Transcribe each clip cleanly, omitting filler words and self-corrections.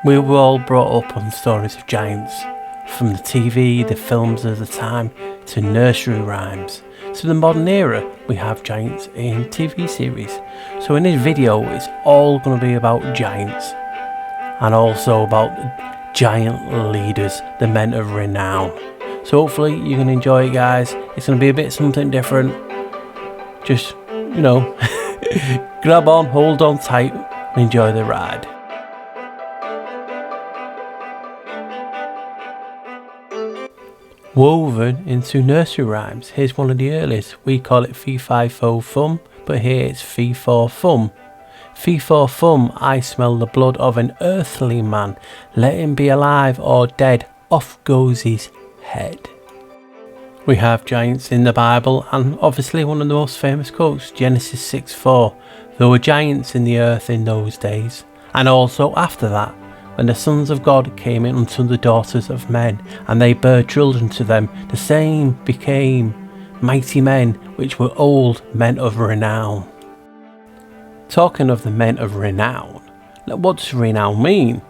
We were all brought up on stories of giants, from the TV, the films of the time, to nursery rhymes. To the modern era, we have giants in TV series. So in this video, it's all going to be about giants, and also about giant leaders, the men of renown. So hopefully you can enjoy it, guys. It's going to be a bit something different. Just, grab on, hold on tight, and enjoy the ride. Woven into nursery rhymes, here's one of the earliest. We call it fee fi fo fum, but here it's fee for fum. Fee for fum, I smell the blood of an earthly man. Let him be alive or dead, off goes his head. We have giants in the Bible, and obviously one of the most famous quotes, Genesis 6:4. There were giants in the earth in those days, and also after that, when the sons of God came in unto the daughters of men, and they bare children to them, the same became mighty men, which were old men of renown. Talking of the men of renown, what does renown mean?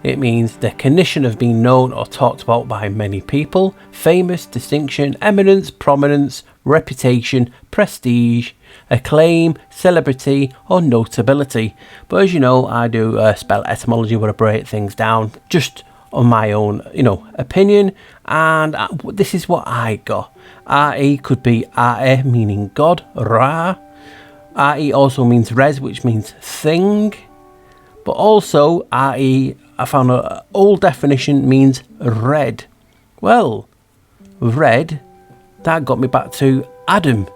It means the condition of being known or talked about by many people, famous, distinction, eminence, prominence, reputation, prestige, acclaim, celebrity or notability. But as you know, I do spell etymology where I break things down just on my own opinion, and this is what I got. Re could be Ra, meaning God, Ra. Re also means res, which means thing, but also Re, I found an old definition, means red. Well, red, that got me back to Adam.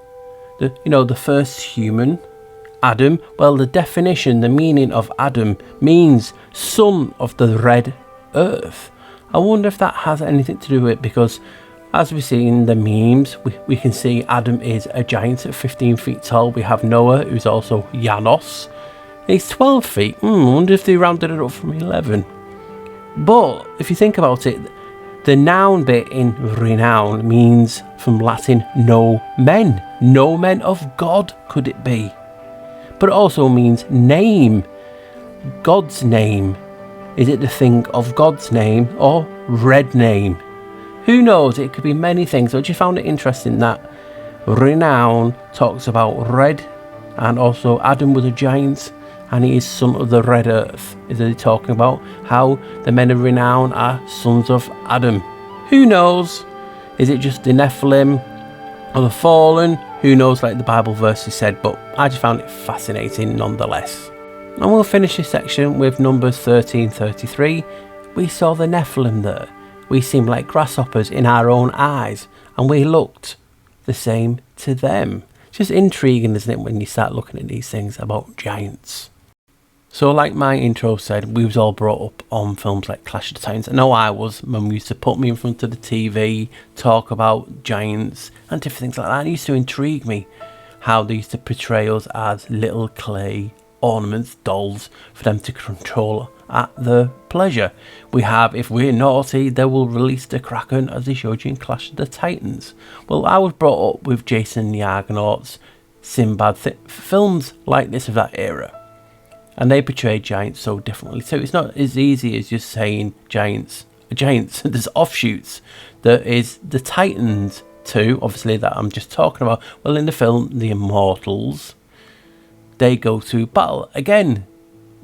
The first human, Adam. Well, the definition, the meaning of Adam means son of the red earth. I wonder if that has anything to do with it, because as we see in the memes, we can see Adam is a giant at 15 feet tall. We have Noah, who's also Janos. He's 12 feet. I wonder if they rounded it up from 11. But if you think about it, the noun bit in renown means from Latin no men. No men of God, could it be? But it also means name. God's name. Is it the thing of God's name or red name? Who knows? It could be many things. I just found it interesting that renown talks about red, and also Adam was a giant and he is son of the red earth. Is it talking about how the men of renown are sons of Adam? Who knows? Is it just the Nephilim or the fallen? Who knows, like the Bible verses said, but I just found it fascinating nonetheless. And we'll finish this section with Numbers 13:33. We saw the Nephilim there. We seemed like grasshoppers in our own eyes, and we looked the same to them. It's just intriguing, isn't it, when you start looking at these things about giants. So like my intro said, we was all brought up on films like Clash of the Titans. I know I was. Mum used to put me in front of the TV, talk about giants and different things like that. It used to intrigue me how they used to portray us as little clay ornaments, dolls, for them to control at their pleasure. We have, if we're naughty, they will release the Kraken, as they showed you in Clash of the Titans. Well, I was brought up with Jason and the Argonauts, Sinbad, films like this of that era. And they portray giants so differently. So it's not as easy as just saying giants. There's offshoots. There is the Titans too, obviously, that I'm just talking about. Well, in the film, the Immortals, they go to battle again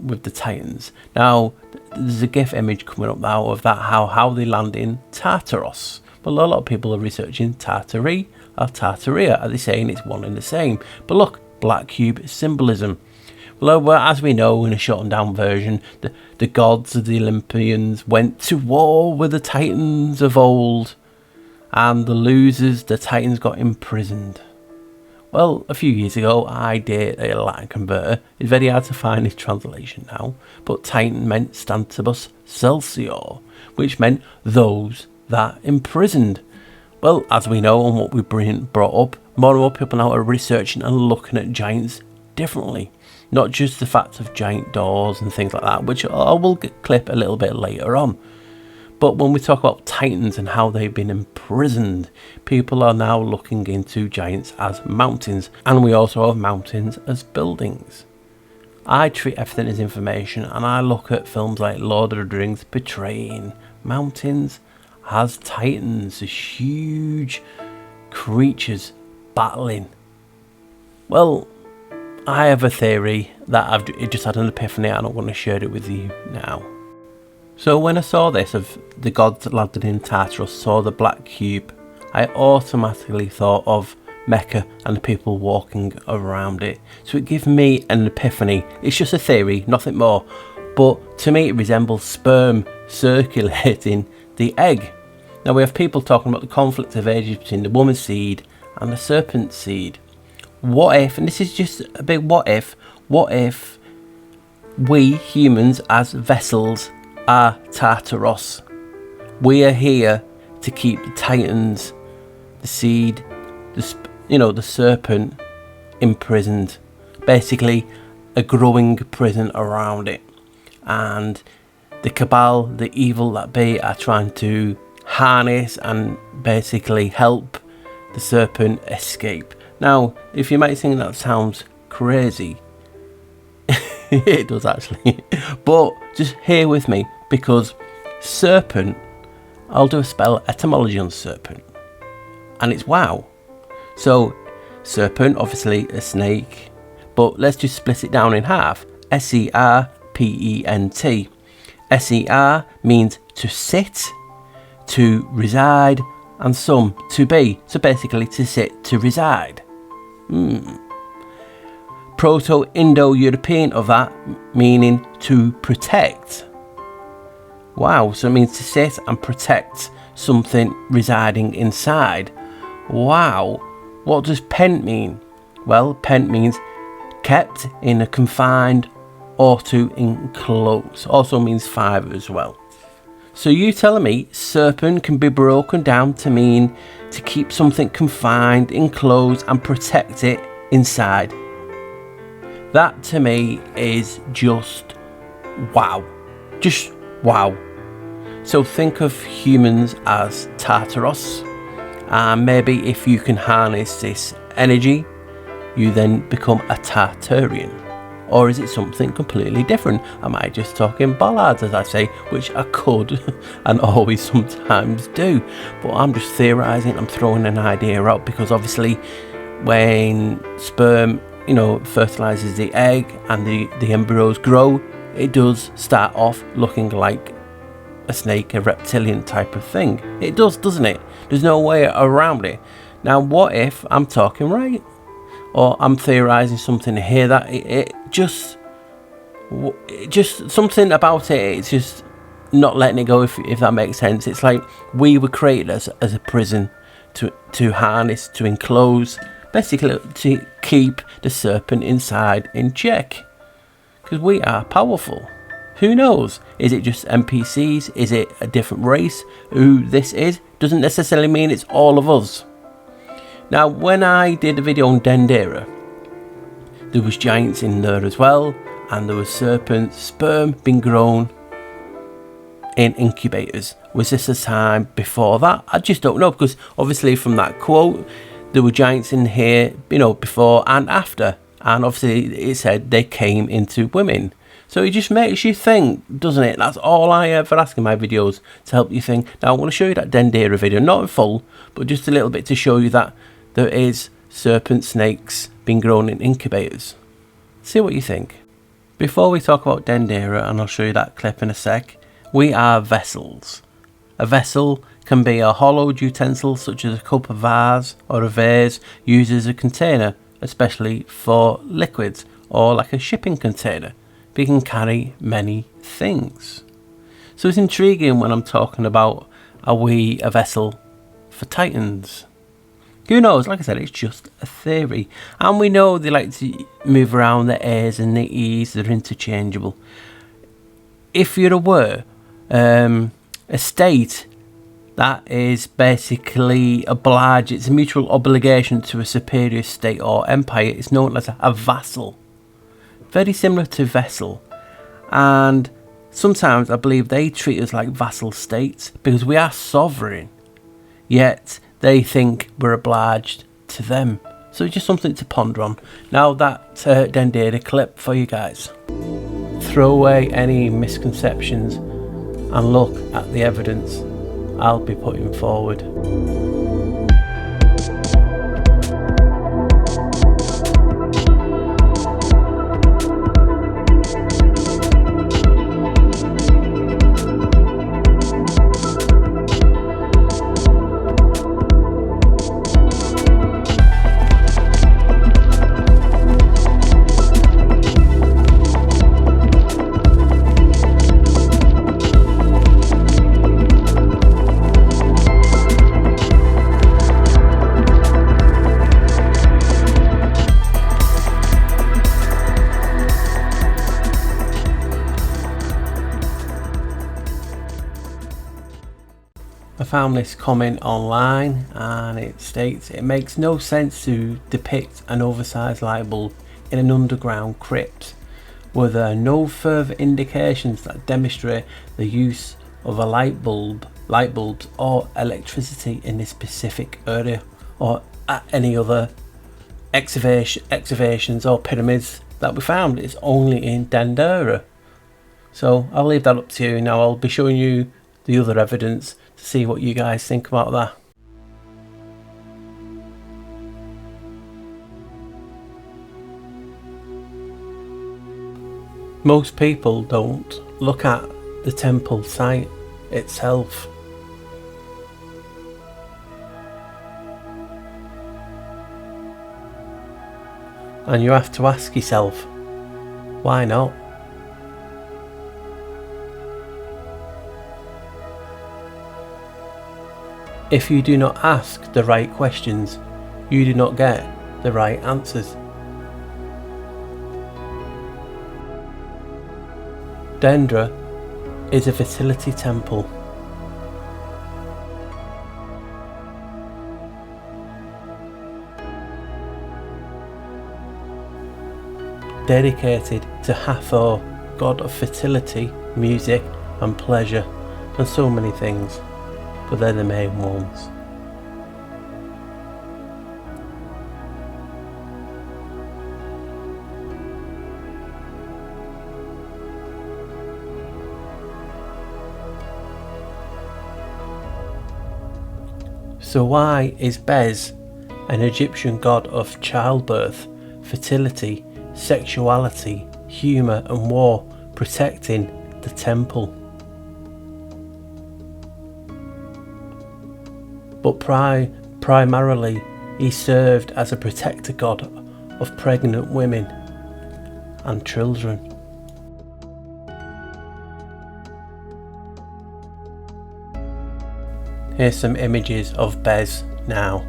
with the Titans. Now, there's a GIF image coming up now of that, how they land in Tartarus. Well, a lot of people are researching Tartary or Tartaria. Are they saying it's one and the same? But look, black cube symbolism. Well, as we know, in a shortened down version, the gods of the Olympians went to war with the Titans of old, and the losers, the Titans, got imprisoned. Well, a few years ago, I did a Latin converter. It's very hard to find this translation now, but Titan meant stantibus celsior, which meant those that imprisoned. Well, as we know, and what we've brought up, more and more people now are researching and looking at giants differently. Not just the fact of giant doors and things like that, which I will clip a little bit later on. But when we talk about titans and how they've been imprisoned, people are now looking into giants as mountains, and we also have mountains as buildings. I treat everything as information, and I look at films like Lord of the Rings portraying mountains as titans, as huge creatures battling. Well, I have a theory that I've just had an epiphany, and I'm going to share it with you now. So when I saw this of the gods landed in Tartarus, saw the black cube, I automatically thought of Mecca and the people walking around it. So it gave me an epiphany. It's just a theory, nothing more. But to me it resembles sperm circulating the egg. Now we have people talking about the conflict of ages between the woman's seed and the serpent seed. What if, and this is just a big what if we humans as vessels are Tartarus? We are here to keep the titans, the seed, the serpent imprisoned. Basically a growing prison around it. And the cabal, the evil that be, are trying to harness and basically help the serpent escape. Now, if you might think that sounds crazy, it does actually. But just hear with me, because serpent, I'll do a spell etymology on serpent, and it's wow. So serpent, obviously a snake, but let's just split it down in half. serpent. Ser means to sit, to reside, and some to be. So basically to sit, to reside. Proto-Indo-European of that, meaning to protect. Wow, so it means to sit and protect something residing inside. Wow, what does pent mean? Well, pent means kept in a confined or to enclose. Also means 5 as well. So you telling me serpent can be broken down to mean to keep something confined, enclosed, and protect it inside? That to me is just wow. Just wow. So think of humans as Tartarus, and maybe if you can harness this energy, you then become a Tartarian. Or is it something completely different? Am I just talking bollards, as I say, which I could and always sometimes do? But I'm just theorising, I'm throwing an idea out, because obviously when sperm, fertilises the egg and the embryos grow, it does start off looking like a snake, a reptilian type of thing. It does, doesn't it? There's no way around it. Now, what if I'm talking right? Or I'm theorising something here that it just something about it, it's just not letting it go, if that makes sense. It's like we were created as a prison to harness, to enclose, basically to keep the serpent inside in check, because we are powerful. Who knows? Is it just NPCs? Is it a different race? Who this is doesn't necessarily mean it's all of us. Now, when I did a video on Dendera, there was giants in there as well, and there was serpents, sperm being grown in incubators. Was this a time before that? I just don't know, because obviously from that quote, there were giants in here, before and after, and obviously it said they came into women. So it just makes you think, doesn't it? That's all I ever ask in my videos, to help you think. Now I want to show you that Dendera video, not in full, but just a little bit to show you that there is serpent snakes being grown in incubators. See what you think. Before we talk about Dendera, and I'll show you that clip in a sec, we are vessels. A vessel can be a hollowed utensil such as a cup, a vase, or a vase used as a container, especially for liquids, or like a shipping container. But it can carry many things. So it's intriguing when I'm talking about, are we a vessel for titans? Who knows? Like I said, it's just a theory. And we know they like to move around the A's and the E's, they're interchangeable. If you're aware, a state that is basically obliged, it's a mutual obligation to a superior state or empire, is known as a vassal. Very similar to vessel. And sometimes I believe they treat us like vassal states because we are sovereign, yet they think we're obliged to them. So just something to ponder on. Now that then did a clip for you guys. Throw away any misconceptions and look at the evidence I'll be putting forward. I found this comment online and it states, it makes no sense to depict an oversized light bulb in an underground crypt. Were there no further indications that demonstrate the use of a light bulbs or electricity in this specific area, or at any other excavations or pyramids that we found? It's only in Dendera. So I'll leave that up to you. Now I'll be showing you the other evidence to see what you guys think about that. Most people don't look at the temple site itself. And you have to ask yourself, why not? If you do not ask the right questions, you do not get the right answers. Dendra is a fertility temple. Dedicated to Hathor, god of fertility, music and pleasure, and so many things, but they're the main ones. So why is Bez, an Egyptian god of childbirth, fertility, sexuality, humour and war, protecting the temple? But primarily he served as a protector god of pregnant women and children. Here's some images of Bez now.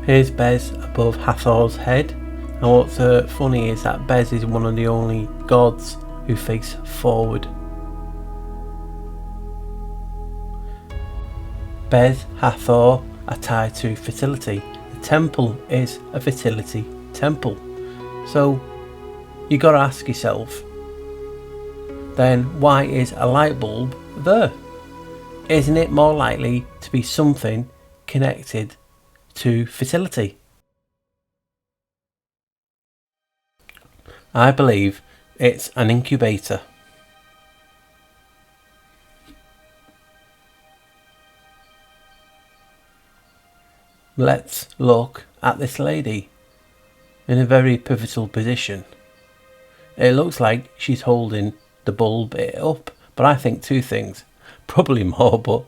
Here's Bez above Hathor's head, and what's funny is that Bez is one of the only gods who face forward. Bez, Hathor are tied to fertility. The temple is a fertility temple. So you got to ask yourself, then why is a light bulb there? Isn't it more likely to be something connected to fertility? I believe it's an incubator. Let's look at this lady in a very pivotal position. It looks like she's holding the bulb up, but I think two things, probably more, but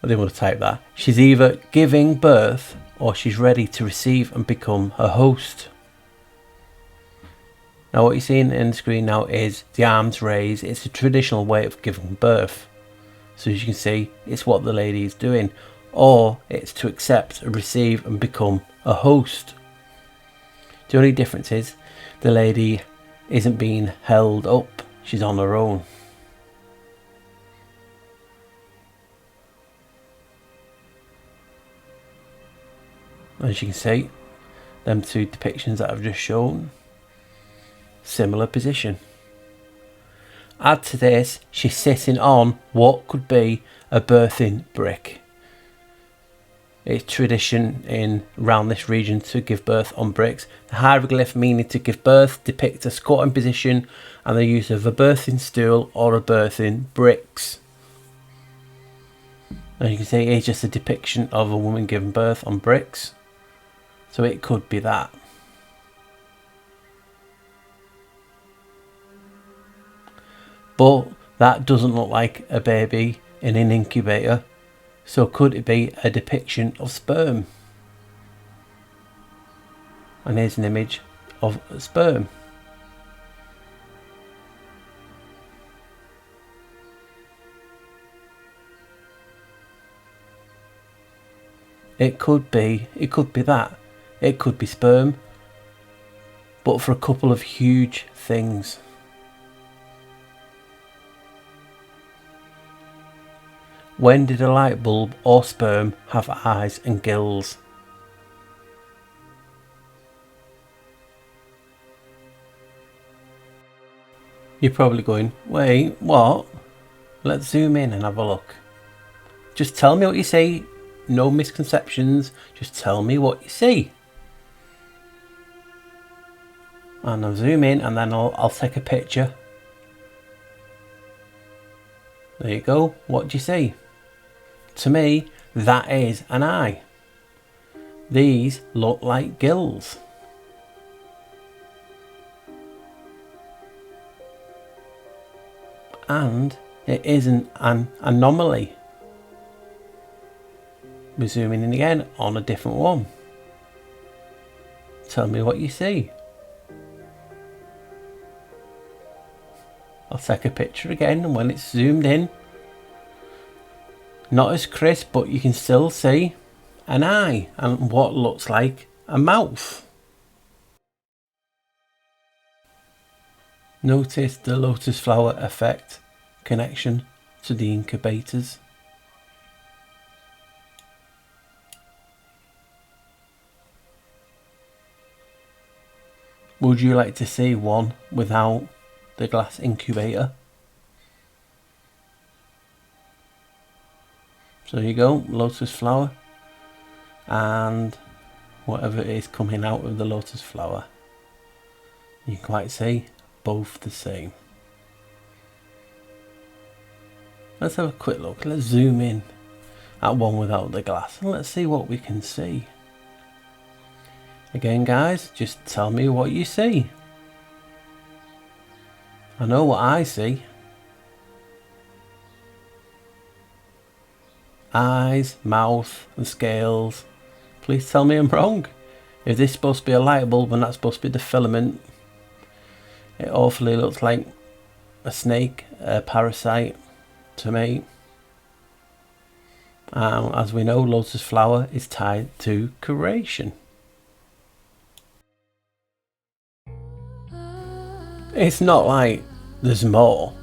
I didn't want to type that. She's either giving birth or she's ready to receive and become a host. Now what you're seeing in the screen now is the arms raised. It's a traditional way of giving birth. So as you can see, it's what the lady is doing. Or it's to accept, receive and become a host. The only difference is the lady isn't being held up, she's on her own. As you can see, them two depictions that I've just shown. Similar position. Add to this, she's sitting on what could be a birthing brick. It's tradition in around this region to give birth on bricks. The hieroglyph meaning to give birth depicts a squatting position and the use of a birthing stool or a birthing bricks. And you can see it's just a depiction of a woman giving birth on bricks. So it could be that. But that doesn't look like a baby in an incubator. So could it be a depiction of sperm? And here's an image of sperm. It could be that. It could be sperm. But for a couple of huge things. When did a light bulb or sperm have eyes and gills? You're probably going, wait, what? Let's zoom in and have a look. Just tell me what you see. No misconceptions. Just tell me what you see. And I'll zoom in and then I'll take a picture. There you go. What do you see? To me, that is an eye. These look like gills. And it isn't an anomaly. We're zooming in again on a different one. Tell me what you see. I'll take a picture again, and when it's zoomed in, not as crisp, but you can still see an eye and what looks like a mouth. Notice the lotus flower effect connection to the incubators. Would you like to see one without the glass incubator? So you go, lotus flower and whatever it is coming out of the lotus flower. You can quite see both the same. Let's have a quick look. Let's zoom in at one without the glass and let's see what we can see. Again guys, just tell me what you see. I know what I see. Eyes, mouth and scales. Please tell me I'm wrong. If this is supposed to be a light bulb and that's supposed to be the filament, it awfully looks like a snake, a parasite to me. As we know, lotus flower is tied to creation. It's not like there's more.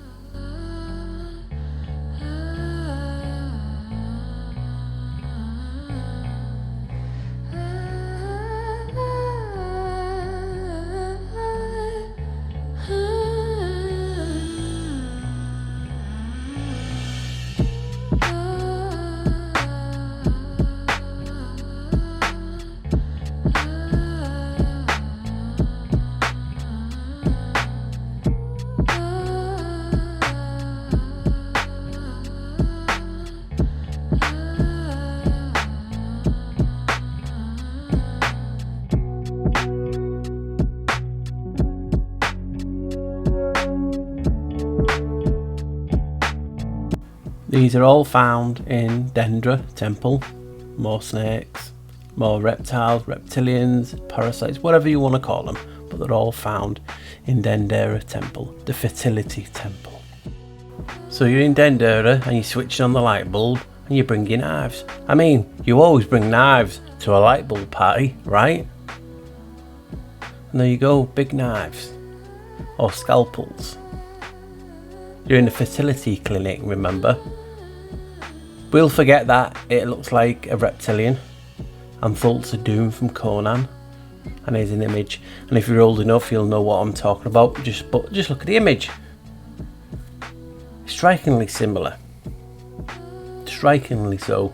These are all found in Dendra Temple. More snakes, more reptiles, reptilians, parasites, whatever you want to call them, but they're all found in Dendra Temple, the fertility temple. So you're in Dendra and you switch on the light bulb and you bring your knives. I mean, you always bring knives to a light bulb party, right? And there you go, big knives or scalpels. You're in a fertility clinic, remember? We'll forget that it looks like a reptilian and Thulsa Doom from Conan. and here's an image, and if you're old enough you'll know what I'm talking about. Just look at the image. Strikingly similar, strikingly so.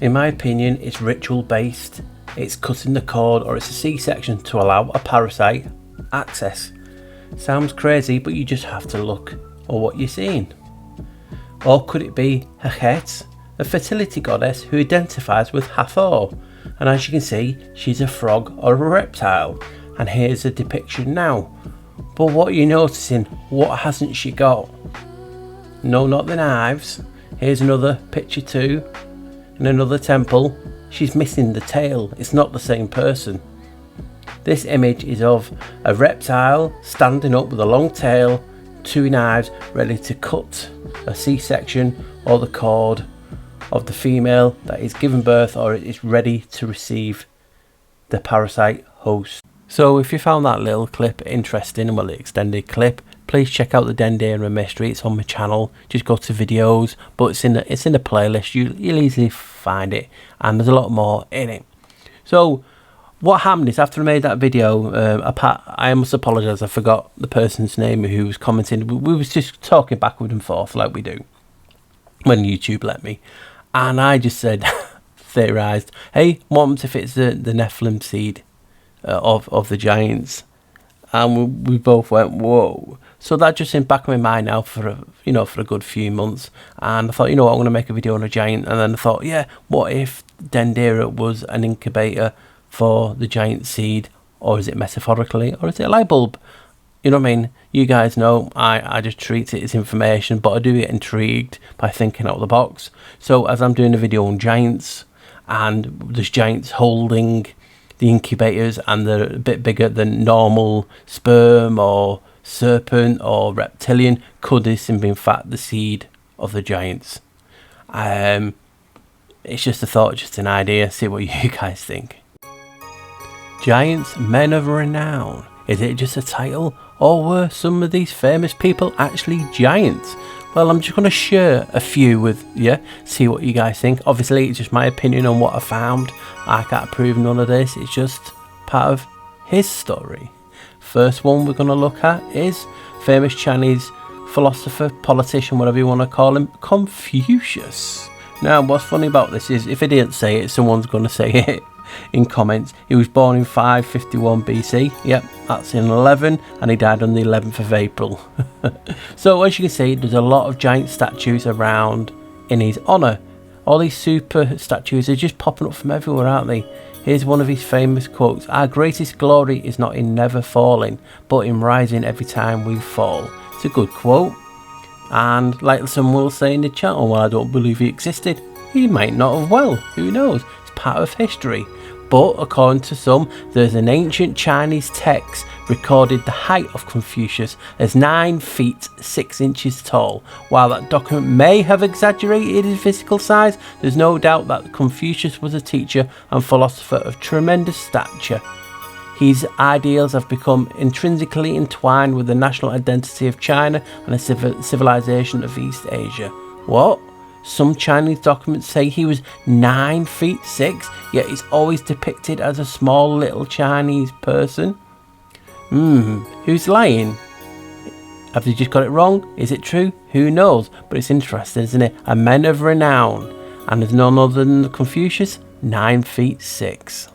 In my opinion, it's ritual based. It's cutting the cord, or it's a C-section to allow a parasite access. Sounds crazy, but you just have to look at what you're seeing. Or could it be Heket, a fertility goddess who identifies with Hathor? And as you can see, she's a frog or a reptile. And here's a depiction now. But what are you noticing? What hasn't she got? No, not the knives. Here's another picture too. In another temple, she's missing the tail. It's not the same person. This image is of a reptile standing up with a long tail, 2 knives ready to cut a C-section or the cord of the female that is giving birth or is ready to receive the parasite host. So if you found that little clip interesting, well, the extended clip, please check out the Dendera mystery. It's on my channel. Just go to videos, but it's in the playlist. You'll easily find it, and there's a lot more in it. So what happened is, after I made that video, I must apologise, I forgot the person's name who was commenting. We was just talking backward and forth like we do when YouTube let me, and I just said, theorised, hey, what happens if it's the Nephilim seed of the giants? And we both went, whoa. So that just in back of my mind now for a good few months, and I thought, you know what, I'm going to make a video on a giant. And then I thought, yeah, what if Dendera was an incubator for the giant seed, or is it metaphorically, or is it a light bulb? You know what I mean? You guys know I just treat it as information, but I do get intrigued by thinking out of the box. So as I'm doing a video on giants, and there's giants holding the incubators, and they're a bit bigger than normal sperm or serpent or reptilian, could this be in fact the seed of the giants? It's just a thought, just an idea. See what you guys think. Giants, Men of Renown. Is it just a title, or were some of these famous people actually giants? Well, I'm just going to share a few with you, see what you guys think. Obviously, it's just my opinion on what I found. I can't prove none of this. It's just part of his story. First one we're going to look at is famous Chinese philosopher, politician, whatever you want to call him, Confucius. Now, what's funny about this is, if I didn't say it, someone's going to say it in comments. He was born in 551 BC. Yep, that's in 11, and he died on the 11th of April. So as you can see, there's a lot of giant statues around in his honour. All these super statues are just popping up from everywhere, aren't they? Here's one of his famous quotes: "Our greatest glory is not in never falling, but in rising every time we fall." It's a good quote. And like some will say in the chat, oh, well, I don't believe he existed. He might not have. Well, who knows? It's part of history. But according to some, there's an ancient Chinese text recorded the height of Confucius as 9 feet 6 inches tall. While that document may have exaggerated his physical size, there's no doubt that Confucius was a teacher and philosopher of tremendous stature. His ideals have become intrinsically entwined with the national identity of China and the civilization of East Asia. What? Some Chinese documents say he was 9 feet 6, yet he's always depicted as a small little Chinese person. Who's lying? Have they just got it wrong? Is it true? Who knows? But it's interesting, isn't it? A men of renown. And there's none other than Confucius, 9 feet 6.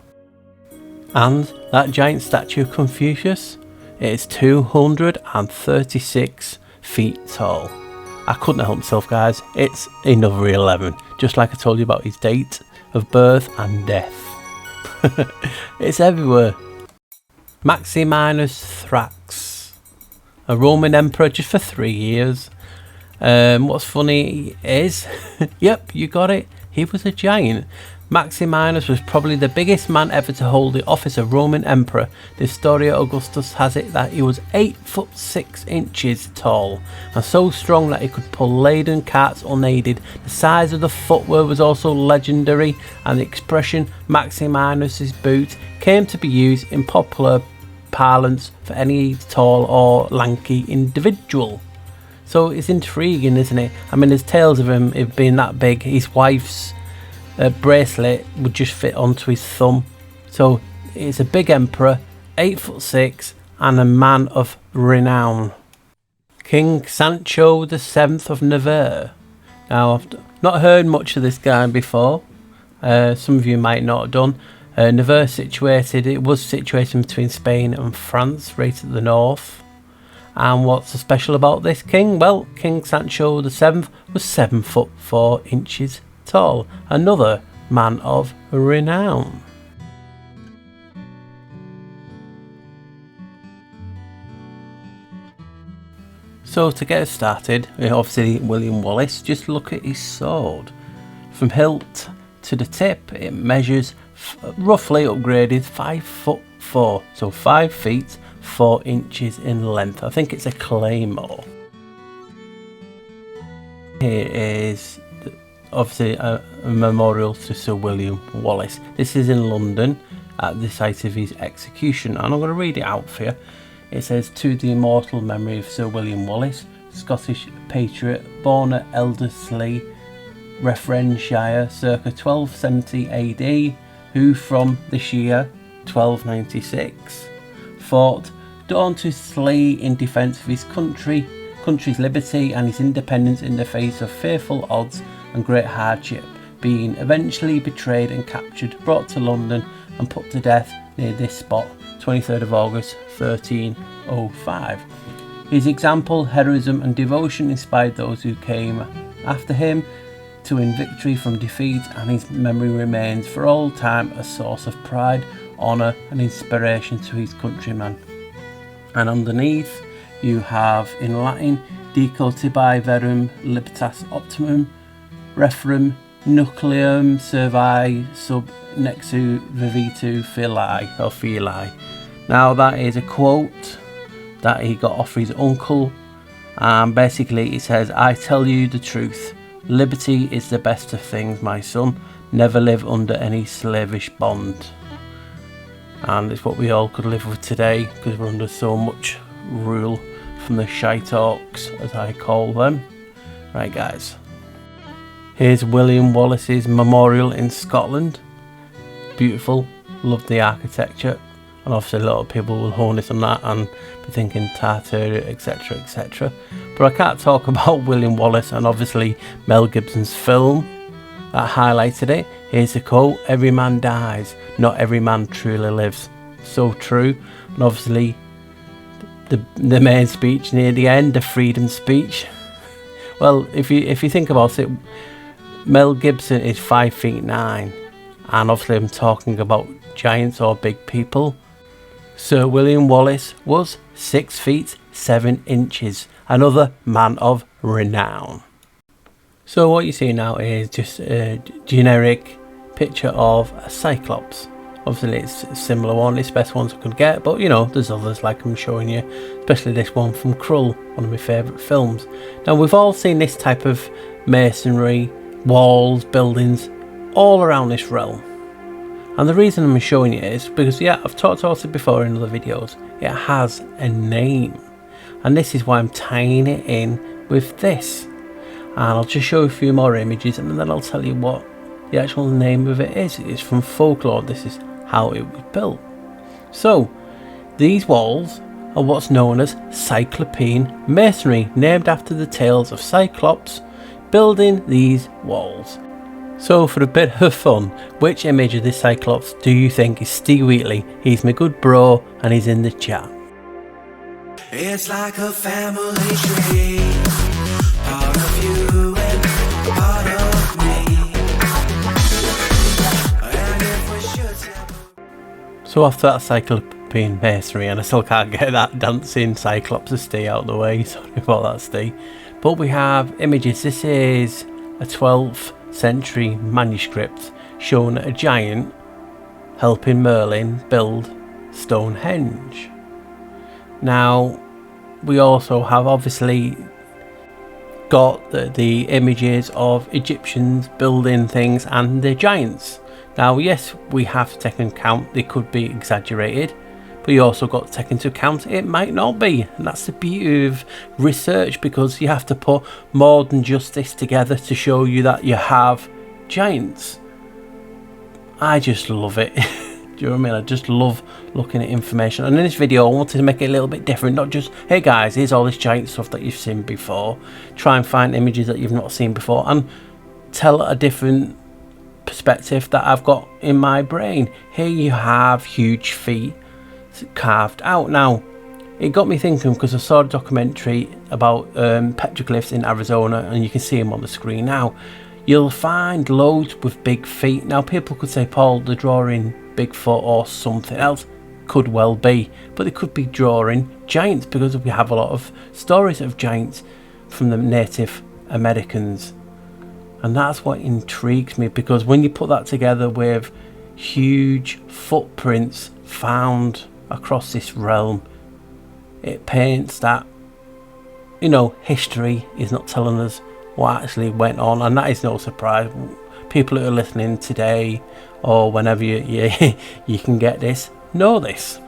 And that giant statue of Confucius, it is 236 feet tall. I couldn't help myself, guys. It's another 11, just like I told you about his date of birth and death. It's everywhere. Maximinus Thrax, a Roman emperor just for 3 years. What's funny is, yep, you got it, he was a giant. Maximinus was probably the biggest man ever to hold the office of Roman emperor. The Historia Augustus has it that he was 8 foot 6 inches tall and so strong that he could pull laden carts unaided. The size of the footwear was also legendary, and the expression Maximinus's boot came to be used in popular parlance for any tall or lanky individual. So it's intriguing, isn't it? I mean, there's tales of him being that big. His wife's bracelet would just fit onto his thumb. So he's a big emperor, 8'6", and a man of renown. King Sancho VII of Navarre. Now, I've not heard much of this guy before. Some of you might not have done. Navarre was situated between Spain and France, right at the north. And what's so special about this king? Well, King Sancho VII was 7'4" tall. Another man of renown. So to get us started, obviously William Wallace, just look at his sword. From hilt to the tip, it measures roughly upgraded 5'4", so 5 feet 4 inches in length. I think it's a claymore. Here is obviously a memorial to Sir William Wallace. This is in London at the site of his execution, and I'm going to read it out for you. It says, "To the immortal memory of Sir William Wallace, Scottish patriot, born at Elderslie, Renfrewshire, circa 1270 AD, who from this year, 1296, fought dawn to slay in defence of his country's liberty and his independence in the face of fearful odds and great hardship, being eventually betrayed and captured, brought to London and put to death near this spot, 23rd of August 1305. His example, heroism and devotion inspired those who came after him to win victory from defeat, and his memory remains for all time a source of pride, honour and inspiration to his countrymen." And underneath you have in Latin, "Dico tibi verum libertas optimum referum nucleum servi sub nexu vivitu fili." Now that is a quote that he got off his uncle, and basically it says, "I tell you the truth, liberty is the best of things, my son. Never live under any slavish bond." And it's what we all could live with today, because we're under so much rule from the shite-orcs, as I call them. Right guys, here's William Wallace's memorial in Scotland. Beautiful, love the architecture, and obviously a lot of people will hone it on that and be thinking Tartarus, etc, etc. But I can't talk about William Wallace and obviously Mel Gibson's film that highlighted it. Here's a quote, "Every man dies, not every man truly lives." So true. And obviously the main speech near the end, the freedom speech. Well, if you think about it, Mel Gibson is 5'9", and obviously I'm talking about giants or big people. Sir William Wallace was 6 feet 7 inches, another man of renown. So what you see now is just a generic picture of a cyclops. Obviously it's a similar one, it's the best ones I could get, but you know, there's others like I'm showing you, especially this one from Krull, one of my favourite films. Now we've all seen this type of masonry, walls, buildings, all around this realm. And the reason I'm showing you is because, yeah, I've talked about it before in other videos, it has a name. And this is why I'm tying it in with this. And I'll just show you a few more images and then I'll tell you what the actual name of it is. It's from folklore, this is how it was built. So, these walls are what's known as Cyclopean masonry, named after the tales of Cyclops building these walls. So for a bit of fun, which image of this Cyclops do you think is Steve Wheatley? He's my good bro and he's in the chat. It's like a family tree, part of you and part of me. And if we should... So after that Cyclopean masonry, and I still can't get that dancing Cyclops to stay out of the way, sorry about that, Steve. But we have images. This is a 12th century manuscript showing a giant helping Merlin build Stonehenge. Now we also have obviously got the images of Egyptians building things and the giants. Now yes, we have to take into account they could be exaggerated, but you also got to take into account it might not be, and that's the beauty of research, because you have to put more than just this together to show you that you have giants. I just love it. Do you know what I mean? I just love looking at information. And in this video I wanted to make it a little bit different. Not just, hey guys, here's all this giant stuff that you've seen before. Try and find images that you've not seen before and tell a different perspective that I've got in my brain. Here you have huge feet carved out. Now it got me thinking, because I saw a documentary about petroglyphs in Arizona, and you can see them on the screen now. You'll find loads with big feet. Now people could say, Paul, they're drawing Bigfoot or something else. Could well be, but they could be drawing giants, because we have a lot of stories of giants from the Native Americans, and that's what intrigues me, because when you put that together with huge footprints found across this realm, it paints that, you know, history is not telling us what actually went on. And that is no surprise. People who are listening today or whenever you can get this, know this.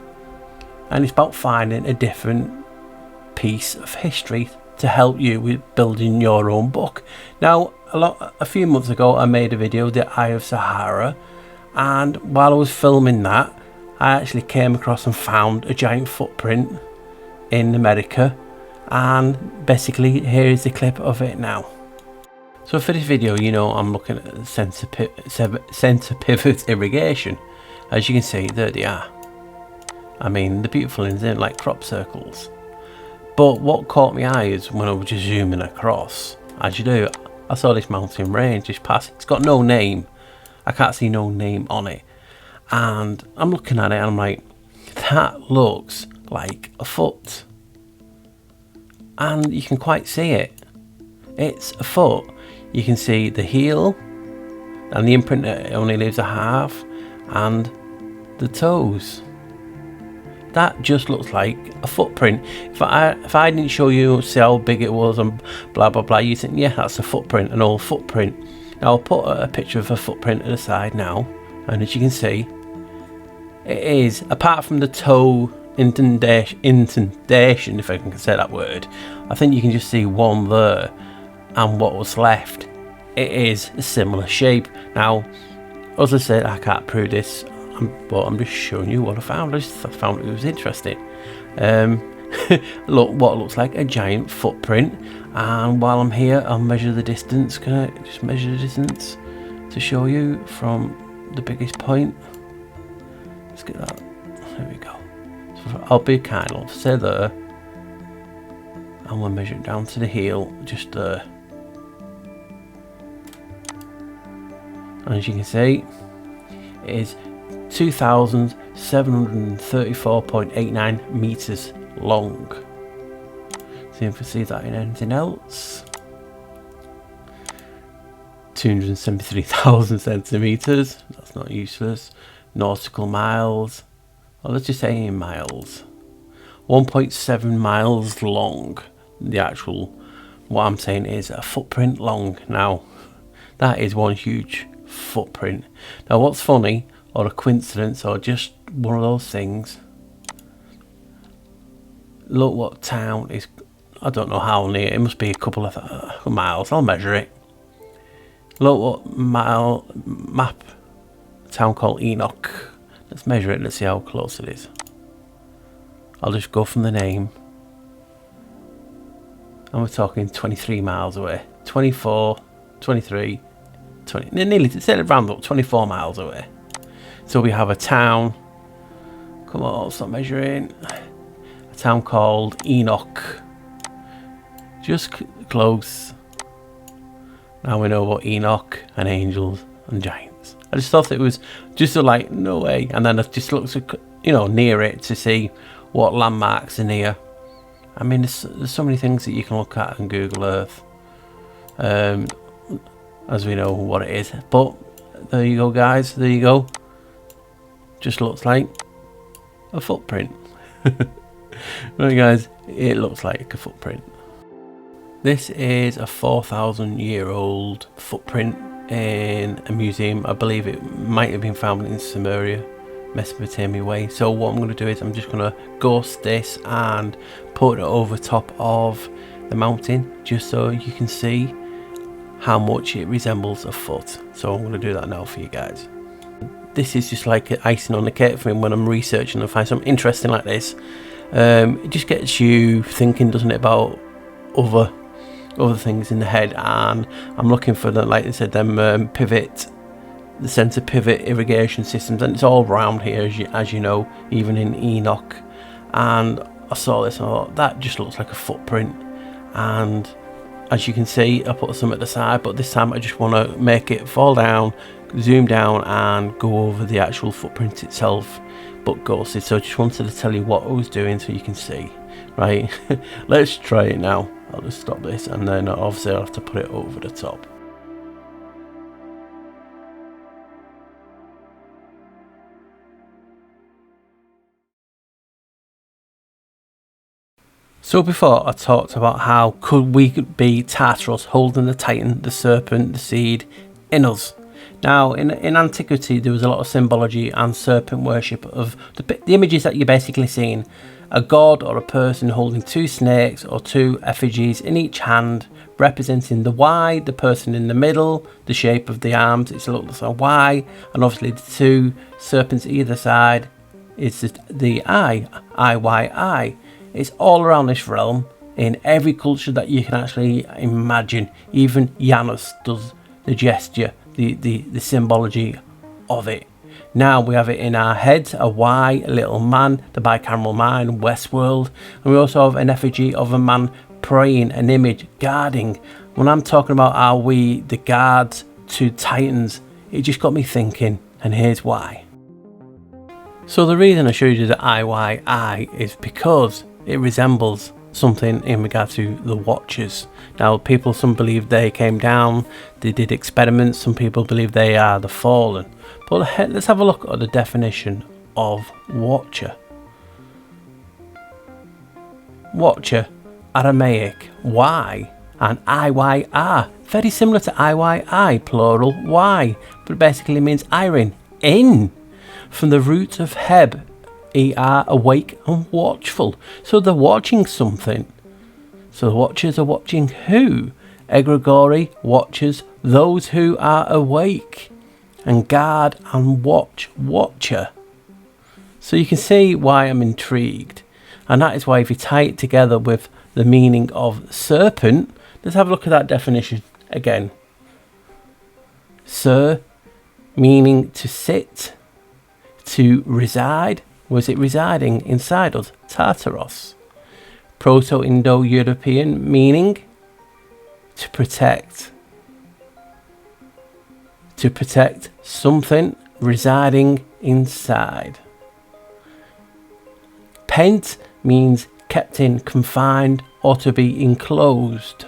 And it's about finding a different piece of history to help you with building your own book. Now a few months ago I made a video, the Eye of Sahara, and while I was filming that I actually came across and found a giant footprint in America, and basically here is the clip of it now. So for this video, you know, I'm looking at centre pivot irrigation. As you can see, there they are. I mean, they're beautiful and they're like crop circles. But what caught my eye is when I was just zooming across, as you do, I saw this mountain range just pass. It's got no name. I can't see no name on it. And I'm looking at it and I'm like, that looks like a foot. And you can quite see it. It's a foot. You can see the heel and the imprint only leaves a half, and the toes. That just looks like a footprint. If I didn't show you, see how big it was and blah blah blah, you think, yeah, that's a footprint, an old footprint. Now I'll put a picture of a footprint at the side now, and as you can see, it is, apart from the toe indentation, if I can say that word, I think you can just see one there, and what was left, it is a similar shape. Now as I said, I can't prove this, but I'm just showing you what I found. I found it was interesting. Look, what looks like a giant footprint. And while I'm here, I'll measure the distance. Can I just measure the distance to show you from the biggest point? Let's get that. There we go. So I'll be kind of say there, and we'll measure it down to the heel, just there. And as you can see, it is 2,734.89 meters long. See if we see that in anything else. 273,000 centimeters. That's not useless. Nautical miles. Well, let's just say in miles. 1.7 miles long. The actual, what I'm saying is a footprint long. Now, that is one huge footprint. Now, what's funny, or a coincidence, or just one of those things, look what town is, I don't know how near, it must be a couple of miles. I'll measure it. Look what map town called Enoch. Let's measure it, let's see how close it is. I'll just go from the name, and we're talking 23 miles away. 24, 23, 20, nearly, say around up 24 miles away. So we have a town, come on, stop measuring, a town called Enoch, just close. Now we know about Enoch and angels and giants. I just thought it was just like, no way. And then I just looked, you know, near it to see what landmarks are near. I mean, there's so many things that you can look at on Google Earth, as we know what it is. But there you go, guys, there you go. Just looks like a footprint. Right, guys, it looks like a footprint. This is a 4,000-year-old footprint in a museum. I believe it might have been found in Sumeria, Mesopotamia way. So what I'm going to do is I'm just going to ghost this and put it over top of the mountain, just so you can see how much it resembles a foot. So I'm going to do that now for you guys. this is just like icing on the cake for me when I'm researching and find something interesting like this. It just gets you thinking, doesn't it, about other things in the head. And I'm looking for the, like I said, them the centre pivot irrigation systems, and it's all round here, as you know, even in Enoch. And I saw this and I thought, that just looks like a footprint. And as you can see, I put some at the side, but this time I just want to make it fall down, zoom down and go over the actual footprint itself, but ghosted. So I just wanted to tell you what I was doing so you can see. Right, let's try it now. I'll just stop this, and then obviously I'll have to put it over the top. So before, I talked about how could we be Tartarus, holding the Titan, the serpent, the seed in us. Now, in antiquity, there was a lot of symbology and serpent worship of the images that you're basically seeing. A god or a person holding two snakes or two effigies in each hand, representing the Y, the person in the middle, the shape of the arms, it's a little Y, and obviously the two serpents either side is the I. It's all around this realm in every culture that you can actually imagine. Even Janus does the gesture, the symbology of it. Now we have it in our heads, a Y, a little man, the bicameral mind, Westworld, and we also have an effigy of a man praying, an image, guarding. When I'm talking about are we the guards to Titans, it just got me thinking, and here's why. So the reason I showed you the I is because it resembles something in regard to the Watchers. Now some believe they came down, they did experiments, some people believe they are the fallen. But let's have a look at the definition of Watcher. Watcher, Aramaic, Y and IYR, very similar to IYI, plural Y, but it basically means iron, in, from the root of Heb, ER, awake and watchful. So they're watching something. So the Watchers are watching who? Egregori, watchers, those who are awake. And guard and watch, watcher. So you can see why I'm intrigued. And that is why if you tie it together with the meaning of serpent, let's have a look at that definition again. Sir, meaning to sit, to reside. Was it residing inside us? Tartarus. Proto-Indo-European, meaning to protect. To protect something residing inside. Pent means kept in, confined, or to be enclosed.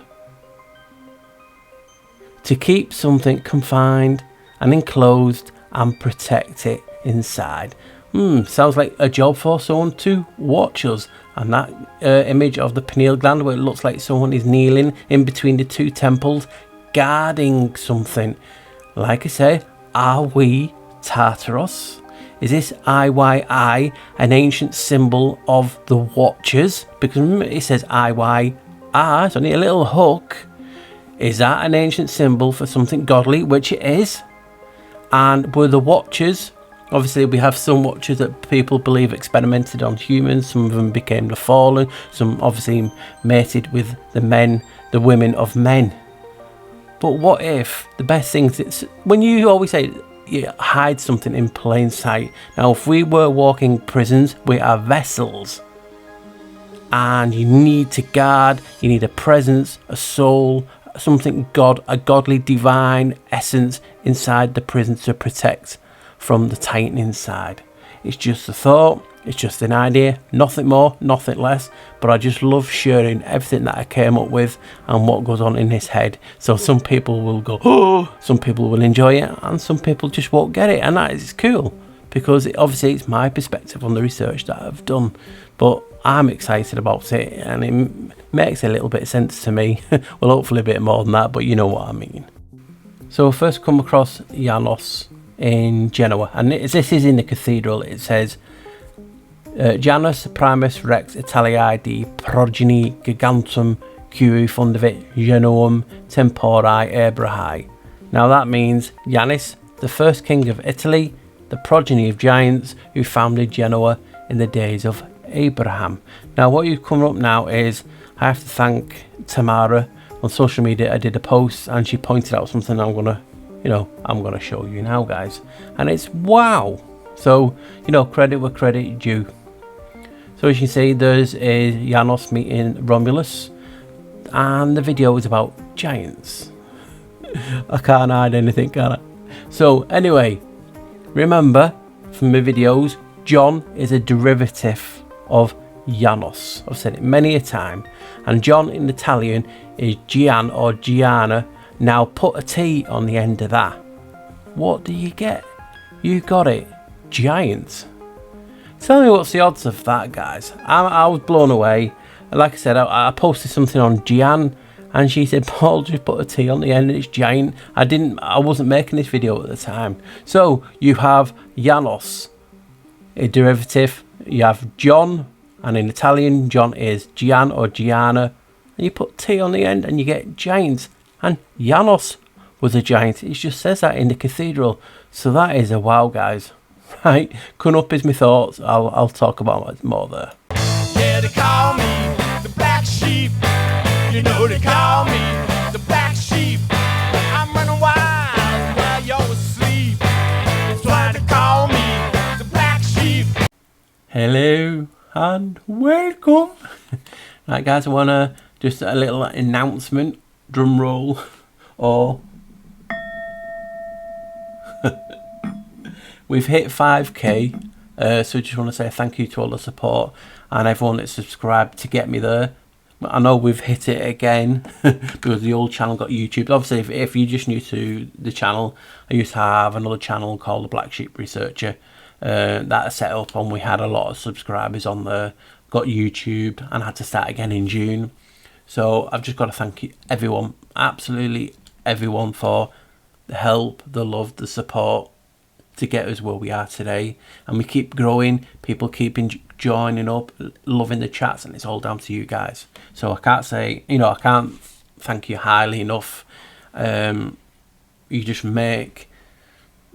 To keep something confined and enclosed and protect it inside. Sounds like a job for someone to watch us. And that image of the pineal gland where it looks like someone is kneeling in between the two temples, guarding something. Like I say, are we Tartarus? Is this IYI an ancient symbol of the Watchers? Because remember it says IYR, it's only a little hook. Is that an ancient symbol for something godly? Which it is. And were the Watchers, obviously we have some Watchers that people believe experimented on humans, some of them became the fallen, some obviously mated with the women of men. But what if the best things, it's when you always say you hide something in plain sight. Now if we were walking prisons, we are vessels. And you need to guard, you need a presence, a soul, something a godly divine essence inside the prison to protect from the Titan inside. It's just a thought, it's just an idea, nothing more, nothing less, but I just love sharing everything that I came up with and what goes on in his head. So some people will go, oh, some people will enjoy it, and some people just won't get it, and that is cool, because obviously it's my perspective on the research that I've done, but I'm excited about it, and it makes a little bit of sense to me. Well, hopefully a bit more than that, but you know what I mean. So I first come across Janus in Genoa, and this is in the cathedral. It says Janus Primus Rex Italii de Progeny Gigantum Cui Fundavit Genoum Tempori Abrahi. Now that means Janus, the first king of Italy, the progeny of giants who founded Genoa in the days of Abraham. Now what you've come up now is, I have to thank Tamara on social media. I did a post and she pointed out something I'm gonna show you now, guys, and it's wow. So credit where credit due. So as you can see, there's a Janos meeting Romulus, and the video is about giants. I can't hide anything, can I? So anyway, remember from my videos, John is a derivative of Janos. I've said it many a time. And John in Italian is Gian or Gianna. Now put a T on the end of that. What do you get? You got it. Giant. Tell me what's the odds of that, guys. I was blown away. Like I said, I posted something on Gian and she said, Paul, just put a T on the end and it's giant. I wasn't making this video at the time. So you have Janos, a derivative. You have John, and in Italian, John is Gian or Gianna. And you put T on the end and you get giant. And Janos was a giant. It just says that in the cathedral. So that is a wow, guys. Right, coming up is my thoughts. I'll talk about it more there. Yeah, they call me the black sheep. You know they call me the black sheep. I'm running wild while you're asleep. That's why they call me the black sheep. Hello and welcome. Right, guys, I wanna just a little announcement. Drum roll, or we've hit 5k, so just want to say thank you to all the support and everyone that's subscribed to get me there. I know we've hit it again because the old channel got YouTube. Obviously, if you're just new to the channel, I used to have another channel called the Black Sheep Researcher that I set up, and we had a lot of subscribers on there. Got YouTube and had to start again in June. So I've just got to thank you, everyone, absolutely everyone, for the help, the love, the support to get us where we are today. And we keep growing, people keep joining up, loving the chats, and it's all down to you guys. So I can't say, I can't thank you highly enough. You just make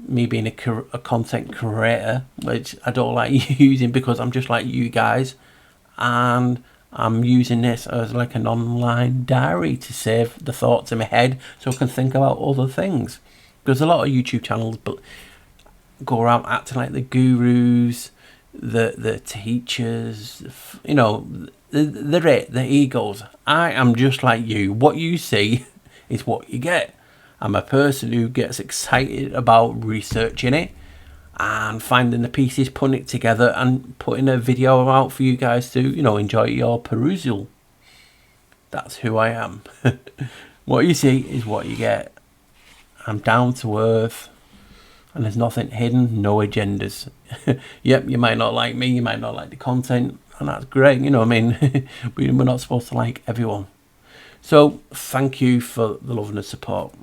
me being a content creator, which I don't like using because I'm just like you guys, and I'm using this as like an online diary to save the thoughts in my head so I can think about other things. Because a lot of YouTube channels go around acting like the gurus, the teachers, the egos. I am just like you. What you see is what you get. I'm a person who gets excited about researching it and finding the pieces, putting it together and putting a video out for you guys to, enjoy your perusal. That's who I am. What you see is what you get. I'm down to earth and there's nothing hidden, no agendas. Yep, you might not like me, you might not like the content, and that's great, we're not supposed to like everyone. So thank you for the love and the support,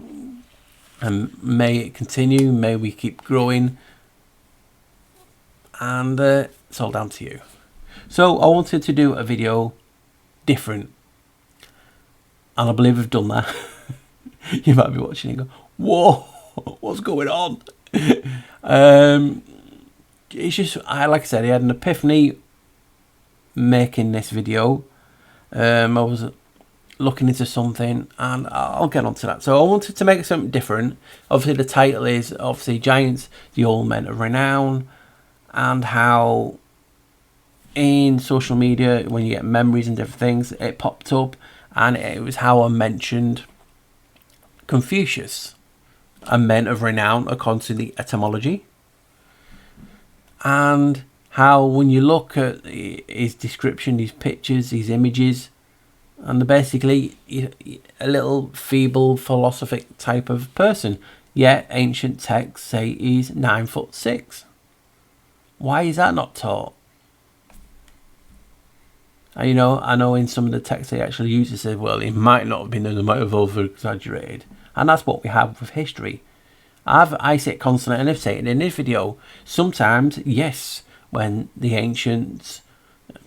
and may it continue, may we keep growing, and it's all down to you. So I wanted to do a video different, and I believe I've done that. You might be watching and go, whoa, what's going on? It's just, like I said, I had an epiphany making this video. I was looking into something, and I'll get onto that. So I wanted to make something different. Obviously the title is Giants, the Old Men of Renown, and how in social media, when you get memories and different things, it popped up, and it was how I mentioned Confucius, a men of renown according to the etymology, and how when you look at his description, his pictures, his images, and they're basically a little feeble philosophic type of person, yet ancient texts say he's 9'6". Why is that not taught? I know in some of the texts they actually use to say, well, it might not have been, they might have over exaggerated. And that's what we have with history. I say it constantly, and I've said it in this video. Sometimes, yes, when the ancients,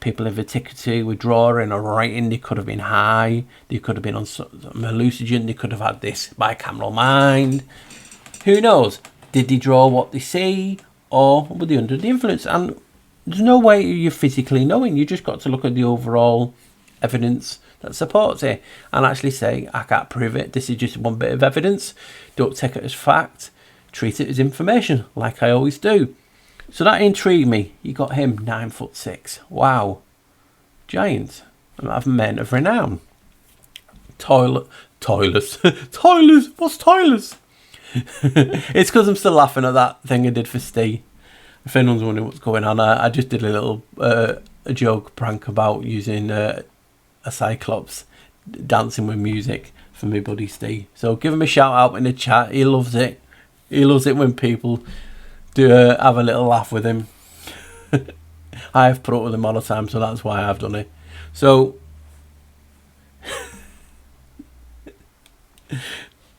people of antiquity were drawing or writing, they could have been high, they could have been on some hallucinogen, they could have had this bicameral mind. Who knows? Did they draw what they see, or were they under the influence? And there's no way you're physically knowing. You just got to look at the overall evidence that supports it and actually say, I can't prove it. This is just one bit of evidence. Don't take it as fact. Treat it as information, like I always do. So that intrigued me. You got him 9'6". Wow. Giant. Of men of renown. Toilers. Toilers. What's toilers? It's because I'm still laughing at that thing I did for Steve. If anyone's wondering what's going on, I just did a little a joke prank about using a Cyclops dancing with music for my buddy Steve. So give him a shout out in the chat. He loves it. He loves it when people do have a little laugh with him. I've put up with him all the time, so that's why I've done it. So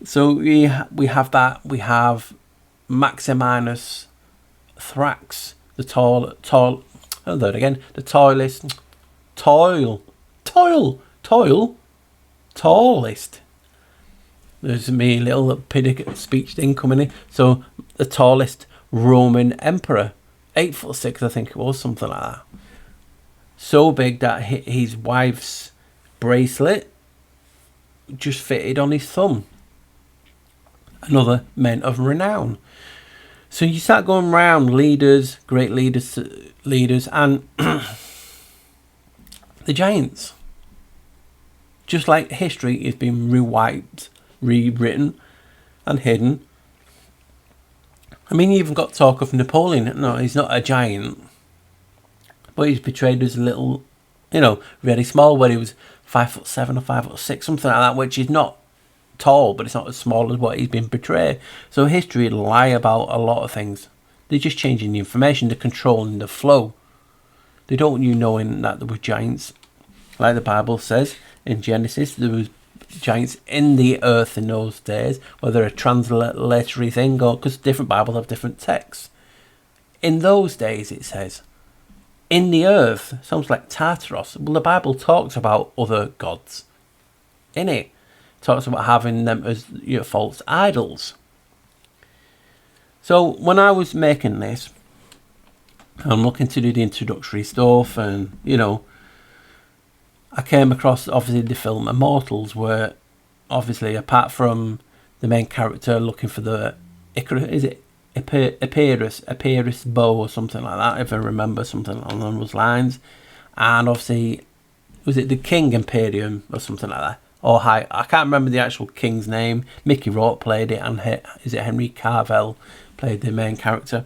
we have that. We have Maximinus Thrax, the tallest. There's me little pinnacle speech thing coming in. So the tallest Roman emperor, 8'6", I think it was, something like that. So big that his wife's bracelet just fitted on his thumb. Another men of renown. So you start going round leaders, great leaders, and the giants. Just like history is being rewritten, and hidden. I mean, you even got talk of Napoleon. No, he's not a giant, but he's portrayed as a little, very small. Where he was 5'7" or 5'6", something like that, which is not tall, but it's not as small as what he's been portrayed. So history lie about a lot of things. They're just changing the information. They're controlling the flow. They don't want you knowing that there were giants, like the Bible says in Genesis. There was giants in the earth in those days, whether a translatory thing or because different Bibles have different texts. In those days, it says, in the earth. Sounds like Tartarus. Well, the Bible talks about other gods in it. Talks about having them as false idols. So when I was making this, I'm looking to do the introductory stuff, and I came across obviously the film Immortals, where obviously apart from the main character looking for the Epirus bow or something like that, if I remember, something along those lines, and obviously was it the King Imperium or something like that? Or I can't remember the actual king's name. Mickey Rourke played it, and is it Henry Carvell played the main character?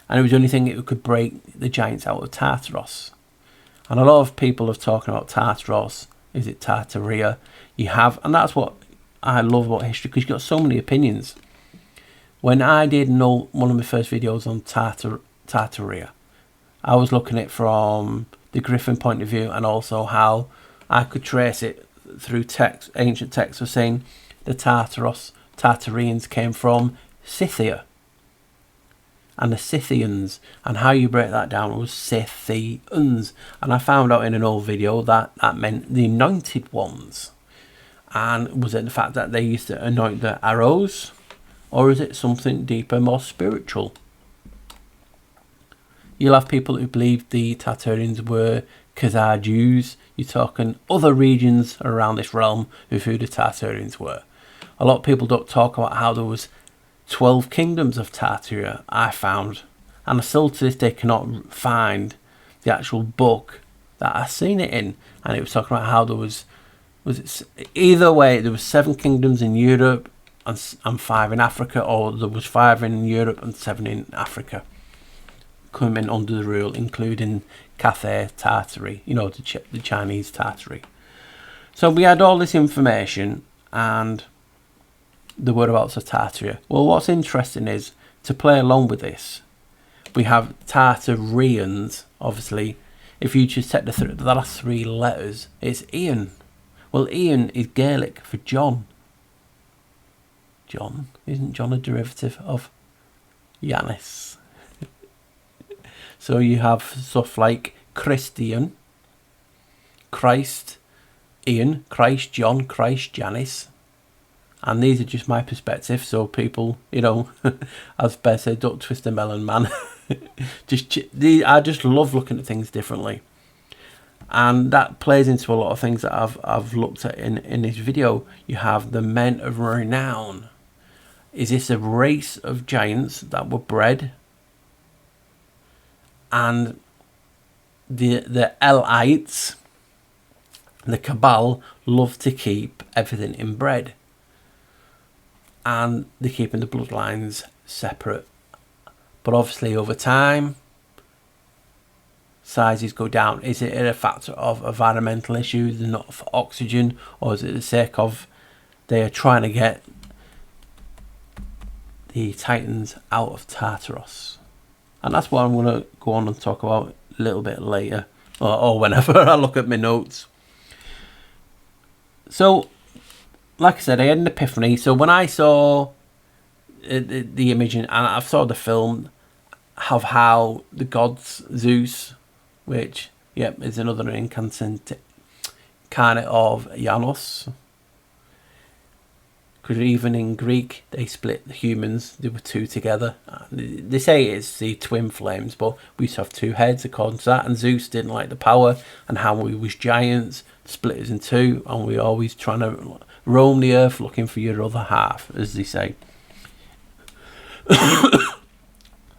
And it was the only thing that could break the giants out of Tartarus. And a lot of people are talking about Tartarus. Is it Tartaria? And that's what I love about history, because you've got so many opinions. When I did one of my first videos on Tartaria, I was looking at it from the Griffin point of view, and also how I could trace it through text, ancient texts, of saying the Tartarians came from Scythia, and the Scythians, and how you break that down was Scythians. And I found out in an old video that meant the anointed ones. And was it the fact that they used to anoint the arrows, or is it something deeper, more spiritual? You'll have people who believe the Tartarians were Khazar Jews. You're talking other regions around this realm of who the Tartarians were. A lot of people don't talk about how there was 12 kingdoms of Tartaria, I found. And I still to this day cannot find the actual book that I seen it in. And it was talking about how there was either way, there was 7 kingdoms in Europe and 5 in Africa, or there was 5 in Europe and 7 in Africa coming under the rule, including Cathay Tartary, the Chinese Tartary. So we had all this information and the whereabouts of Tartaria. Well, what's interesting is, to play along with this, we have Tartarians. Obviously, if you just take the last 3 letters, it's Ian. Well, Ian is Gaelic for John. John? Isn't John a derivative of Yanis? So you have stuff like Christian, Christ, Ian, Christ John, Christ Janice. And these are just my perspective. So people, as Bear said, don't twist the melon, man. I just love looking at things differently, and that plays into a lot of things that I've looked at in this video. You have the men of renown. Is this a race of giants that were bred, and the elites, the cabal, love to keep everything inbred, and they're keeping the bloodlines separate? But obviously over time, sizes go down. Is it a factor of environmental issues, they're not for oxygen, or is it the sake of they are trying to get the Titans out of Tartarus? And that's what I'm going to go on and talk about a little bit later, or whenever I look at my notes. So, like I said, I had an epiphany. So when I saw the image, and I saw the film of how the gods, Zeus, which, yep, is another incarnate of Janos, because even in Greek they split the humans, there were two together. They say it's the twin flames, but we used to have two heads according to that, and Zeus didn't like the power and how we was giants, split us in two, and we always trying to roam the earth looking for your other half, as they say.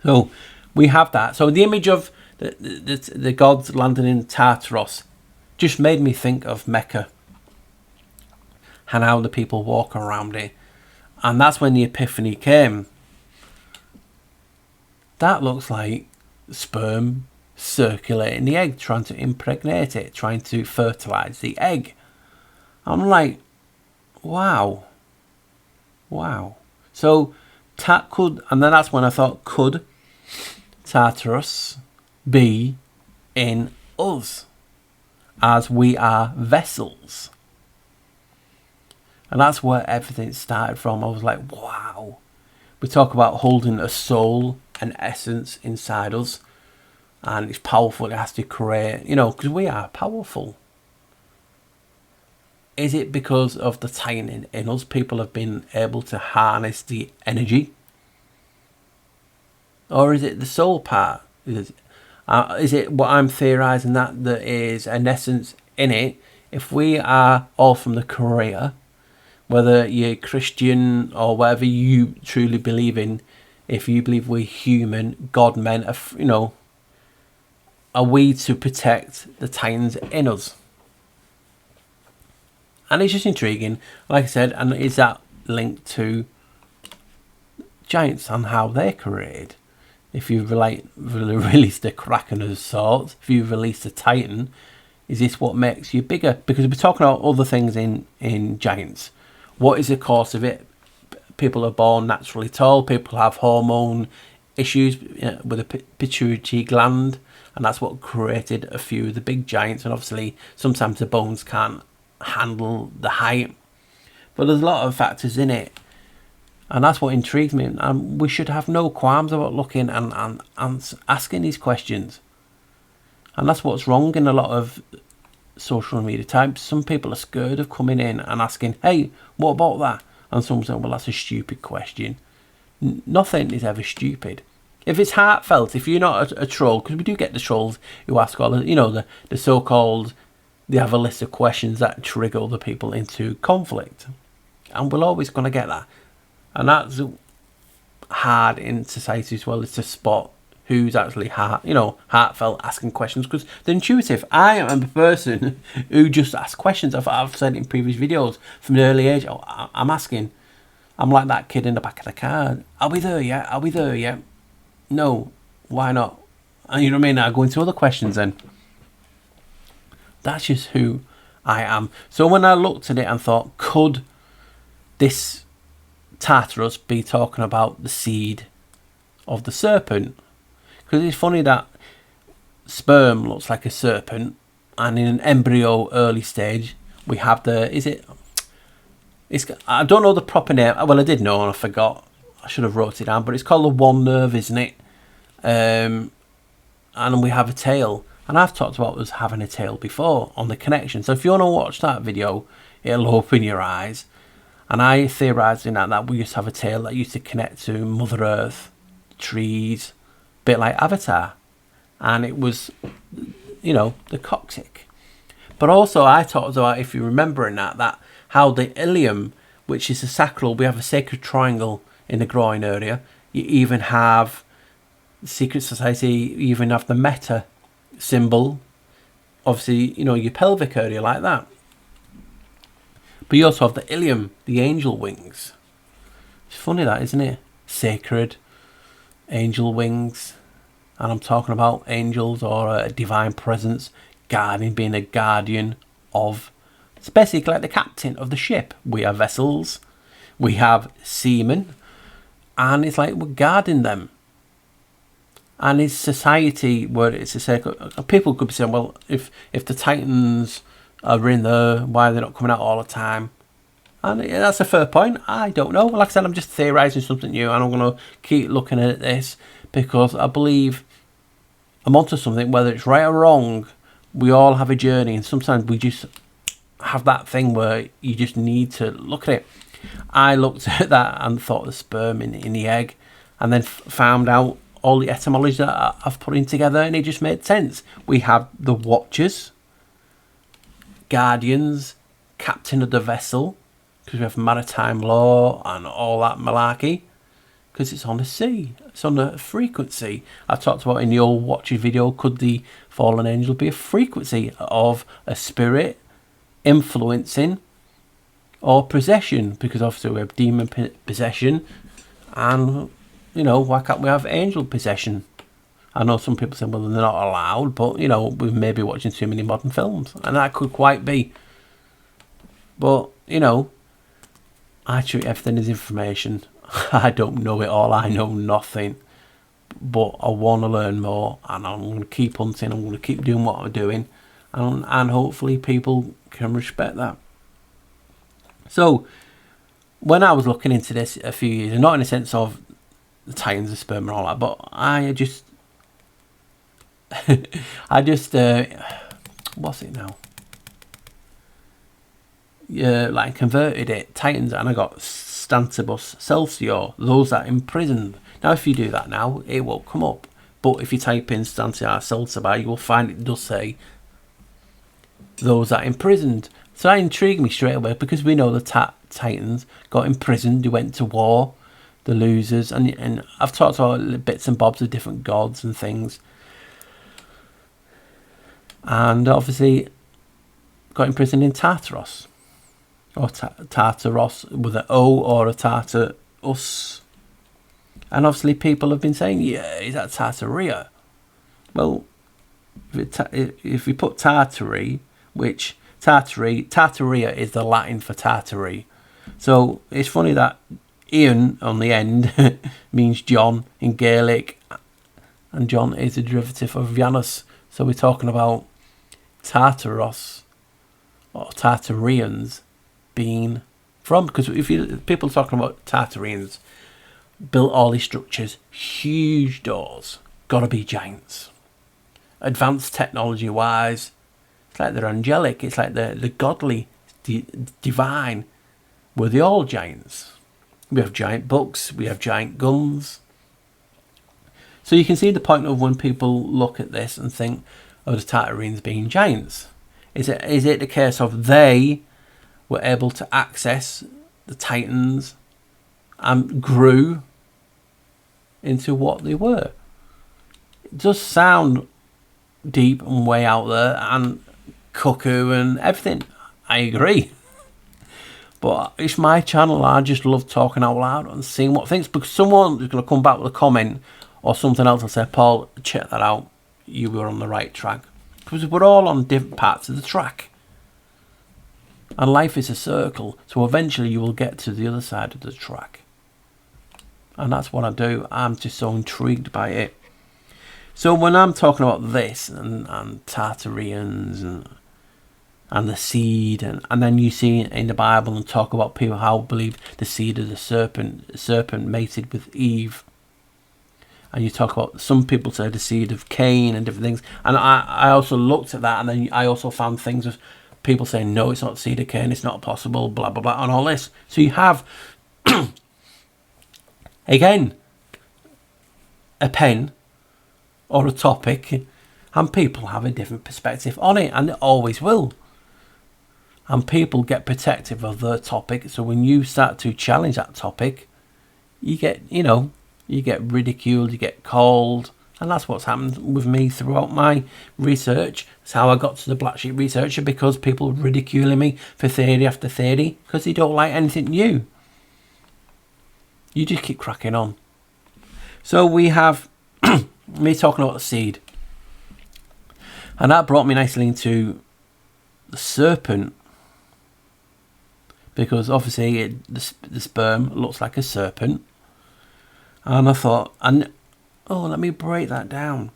So we have that. So the image of the gods landing in Tartarus just made me think of Mecca and how the people walk around it. And that's when the epiphany came. That looks like sperm circulating the egg, trying to impregnate it, trying to fertilize the egg. I'm like, wow. So and then that's when I thought, could Tartarus be in us, as we are vessels? And that's where everything started from. I was like, wow. We talk about holding a soul, an essence inside us, and it's powerful. It has to create, because we are powerful. Is it because of the Titan in us? People have been able to harness the energy? Or is it the soul part? Is it what I'm theorising, that there is an essence in it? If we are all from the Korea, whether you're Christian or whatever you truly believe in, if you believe we're human, God men, are we to protect the Titans in us? And it's just intriguing, like I said, and is that linked to giants and how they're created? If you release the Kraken of sorts, if you release the Titan, is this what makes you bigger? Because we're talking about other things in giants. What is the cause of it? People are born naturally tall. People have hormone issues with the pituitary gland, and that's what created a few of the big giants. And obviously, sometimes the bones can't handle the height, but there's a lot of factors in it, and that's what intrigues me. And we should have no qualms about looking and asking these questions. And that's what's wrong in a lot of social media types. Some people are scared of coming in and asking, hey, what about that? And some say, well, that's a stupid question. Nothing is ever stupid. If it's heartfelt, if you're not a troll, because we do get the trolls who ask all the so-called, they have a list of questions that trigger other people into conflict. And we're always going to get that. And that's hard in society as well, is to spot who's actually heartfelt asking questions, because they're intuitive. I am a person who just asks questions. I've said it in previous videos from an early age. I'm asking. I'm like that kid in the back of the car. Are we there yet? Are we there yet? No. Why not? And you know what I mean? I go into other questions then. That's just who I am. So when I looked at it and thought, could this Tartarus be talking about the seed of the serpent? Because it's funny that sperm looks like a serpent, and in an embryo early stage we have I don't know the proper name. Well, I did know and I forgot. I should have wrote it down, but it's called the one nerve, isn't it? And we have a tail, and I've talked about us having a tail before on the connection. So if you want to watch that video, it'll open your eyes. And I theorised in that we used to have a tail that used to connect to Mother Earth, trees, bit like Avatar, and it was, you know, the coccyx. But also I talked about, if you remember in that how the ilium, which is the sacral, we have a sacred triangle in the groin area. You even have secret society, you even have the meta symbol, obviously, you know, your pelvic area like that. But you also have the ilium, the angel wings. It's funny that, isn't it? Sacred angel wings. And I'm talking about angels, or a divine presence, guardian, being a guardian of, it's basically like the captain of the ship. We have vessels, we have seamen, and it's like we're guarding them. And it's society where it's a circle. People could be saying, well, if the Titans are in there, why are they not coming out all the time? And that's a fair point. I don't know. Like I said, I'm just theorising something new, and I'm going to keep looking at this because I believe I'm onto something. Whether it's right or wrong, we all have a journey, and sometimes we just have that thing where you just need to look at it. I looked at that and thought the sperm in the egg, and then found out all the etymology that I've put in together, and it just made sense. We have the watchers, guardians, captain of the vessel, because we have maritime law and all that malarkey, because it's on the sea, it's on a frequency. I talked about in the old Watcher video, could the fallen angel be a frequency of a spirit influencing or possession? Because obviously we have demon possession, and you know, why can't we have angel possession? I know some people say, well, they're not allowed, but you know, we may be watching too many modern films, and that could quite be. But you know, I treat everything as information. I don't know it all. I know nothing, but I want to learn more, and I'm going to keep hunting. I'm going to keep doing what I'm doing, and hopefully people can respect that. So, when I was looking into this a few years, not in a sense of the Titans, the sperm, and all that, but I just, what's it now? Yeah, like converted it, Titans, and I got Stantibus Celsior, those that are imprisoned. Now, if you do that now, it won't come up. But if you type in Stantibus Celsior, you will find it does say those that are imprisoned. So that intrigued me straight away, because we know the Titans got imprisoned, they went to war, the losers, and I've talked about bits and bobs of different gods and things. And obviously got imprisoned in Tartarus. Or Tartarus with an O, or a Tartarus. And obviously people have been saying, yeah, is that Tartaria? Well, if we put Tartary, which Tartaria is the Latin for Tartary. So it's funny that Ian on the end means John in Gaelic, and John is a derivative of Janus. So we're talking about Tartarus or Tartarians being from, because if people are talking about Tartarians built all these structures, huge doors, gotta be giants. Advanced technology wise, it's like they're angelic, it's like the godly, divine. Were they all giants? We have giant books, we have giant guns. So you can see the point of when people look at this and think of the Tartarians being giants. Is it the case of they were able to access the Titans and grew into what they were? It does sound deep and way out there and cuckoo and everything. I agree. But it's my channel. I just love talking out loud and seeing what things, because someone is going to come back with a comment or something else and say, Paul, check that out. You were on the right track. Because we're all on different parts of the track. And life is a circle. So eventually you will get to the other side of the track. And that's what I do. I'm just so intrigued by it. So when I'm talking about this and Tartarians and the seed, and then you see in the Bible and talk about people how believe the seed of the serpent mated with Eve. And you talk about, some people say the seed of Cain and different things. And I also looked at that, and then I also found things of people saying, no, it's not the seed of Cain, it's not possible, blah, blah, blah, and all this. So you have, again, a pen or a topic, and people have a different perspective on it, and it always will. And people get protective of their topic, so when you start to challenge that topic, you get ridiculed, you get called, and that's what's happened with me throughout my research. It's how I got to the Black Sheep Researcher, because people were ridiculing me for theory after theory, because they don't like anything new. You just keep cracking on. So we have me talking about the seed, and that brought me nicely into the serpent, because obviously the sperm looks like a serpent. And I thought, let me break that down.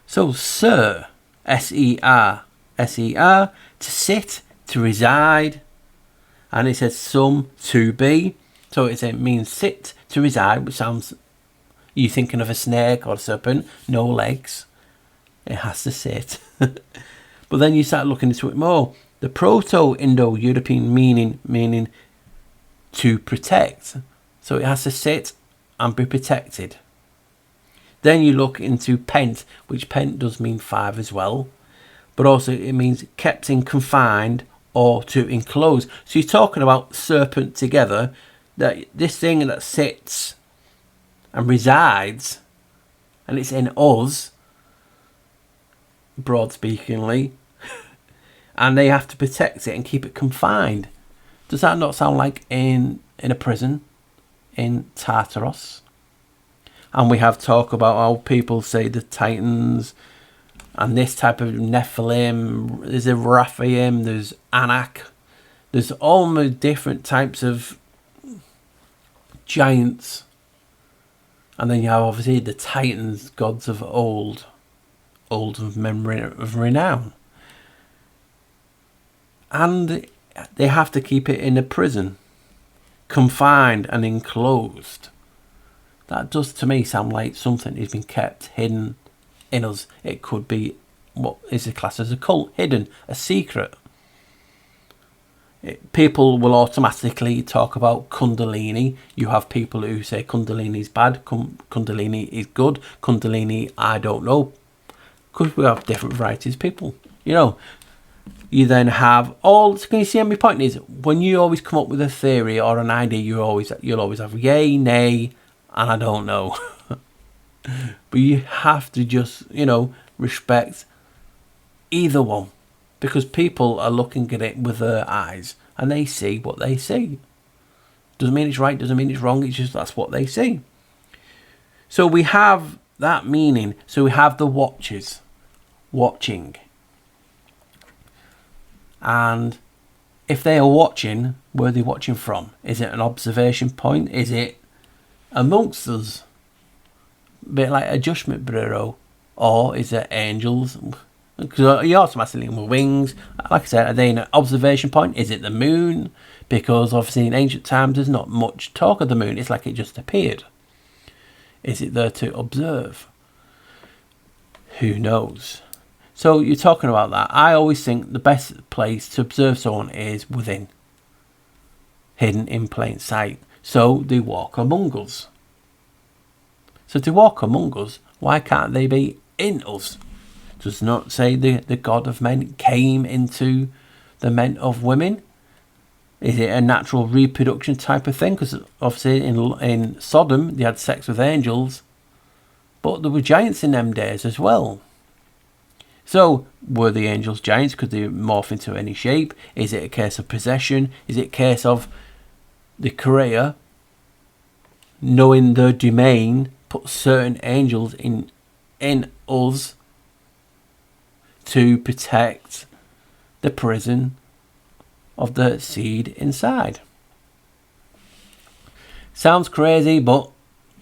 So, ser, S-E-R, to sit, to reside. And it says some, to be. So it means sit, to reside, which sounds, you thinking of a snake or a serpent, no legs. It has to sit. But then you start looking into it more. The Proto-Indo-European meaning to protect. So it has to sit and be protected. Then you look into pent, which pent does mean 5 as well, but also it means kept in, confined, or to enclose. So you're talking about serpent together, that this thing that sits and resides, and it's in us, broad speakingly, and they have to protect it and keep it confined. Does that not sound like in a prison in Tartarus? And we have talk about how people say the Titans and this type of Nephilim. There's a Raphaim, there's Anak, there's all the different types of giants. And then you have obviously the Titans, gods of old men of renown. And they have to keep it in a prison, confined and enclosed. That does to me sound like something has been kept hidden in us. It could be what is classed as a cult, hidden, a secret. People will automatically talk about Kundalini. You have people who say Kundalini is bad, Kundalini is good, Kundalini I don't know. Because we have different varieties of people. You then have can you see my point is, when you always come up with a theory or an idea, you'll always have yay, nay, and I don't know. But you have to just, respect either one, because people are looking at it with their eyes and they see what they see. Doesn't mean it's right, doesn't mean it's wrong, it's just that's what they see. So we have that meaning. So we have the watchers watching. And if they are watching, where are they watching from? Is it an observation point? Is it amongst us? A bit like a judgment bureau. Or is it angels? Because you're automatically with wings. Like I said, are they an observation point? Is it the moon? Because obviously in ancient times there's not much talk of the moon. It's like it just appeared. Is it there to observe? Who knows? So you're talking about that. I always think the best place to observe someone is within. Hidden in plain sight. So they walk among us. So to walk among us, why can't they be in us? Does not say the God of men came into the men of women? Is it a natural reproduction type of thing? Because obviously in Sodom they had sex with angels, but there were giants in them days as well. So were the angels giants? Could they morph into any shape? Is it a case of possession? Is it a case of the Creator, knowing their domain, put certain angels in us to protect the prison of the seed inside? Sounds crazy, but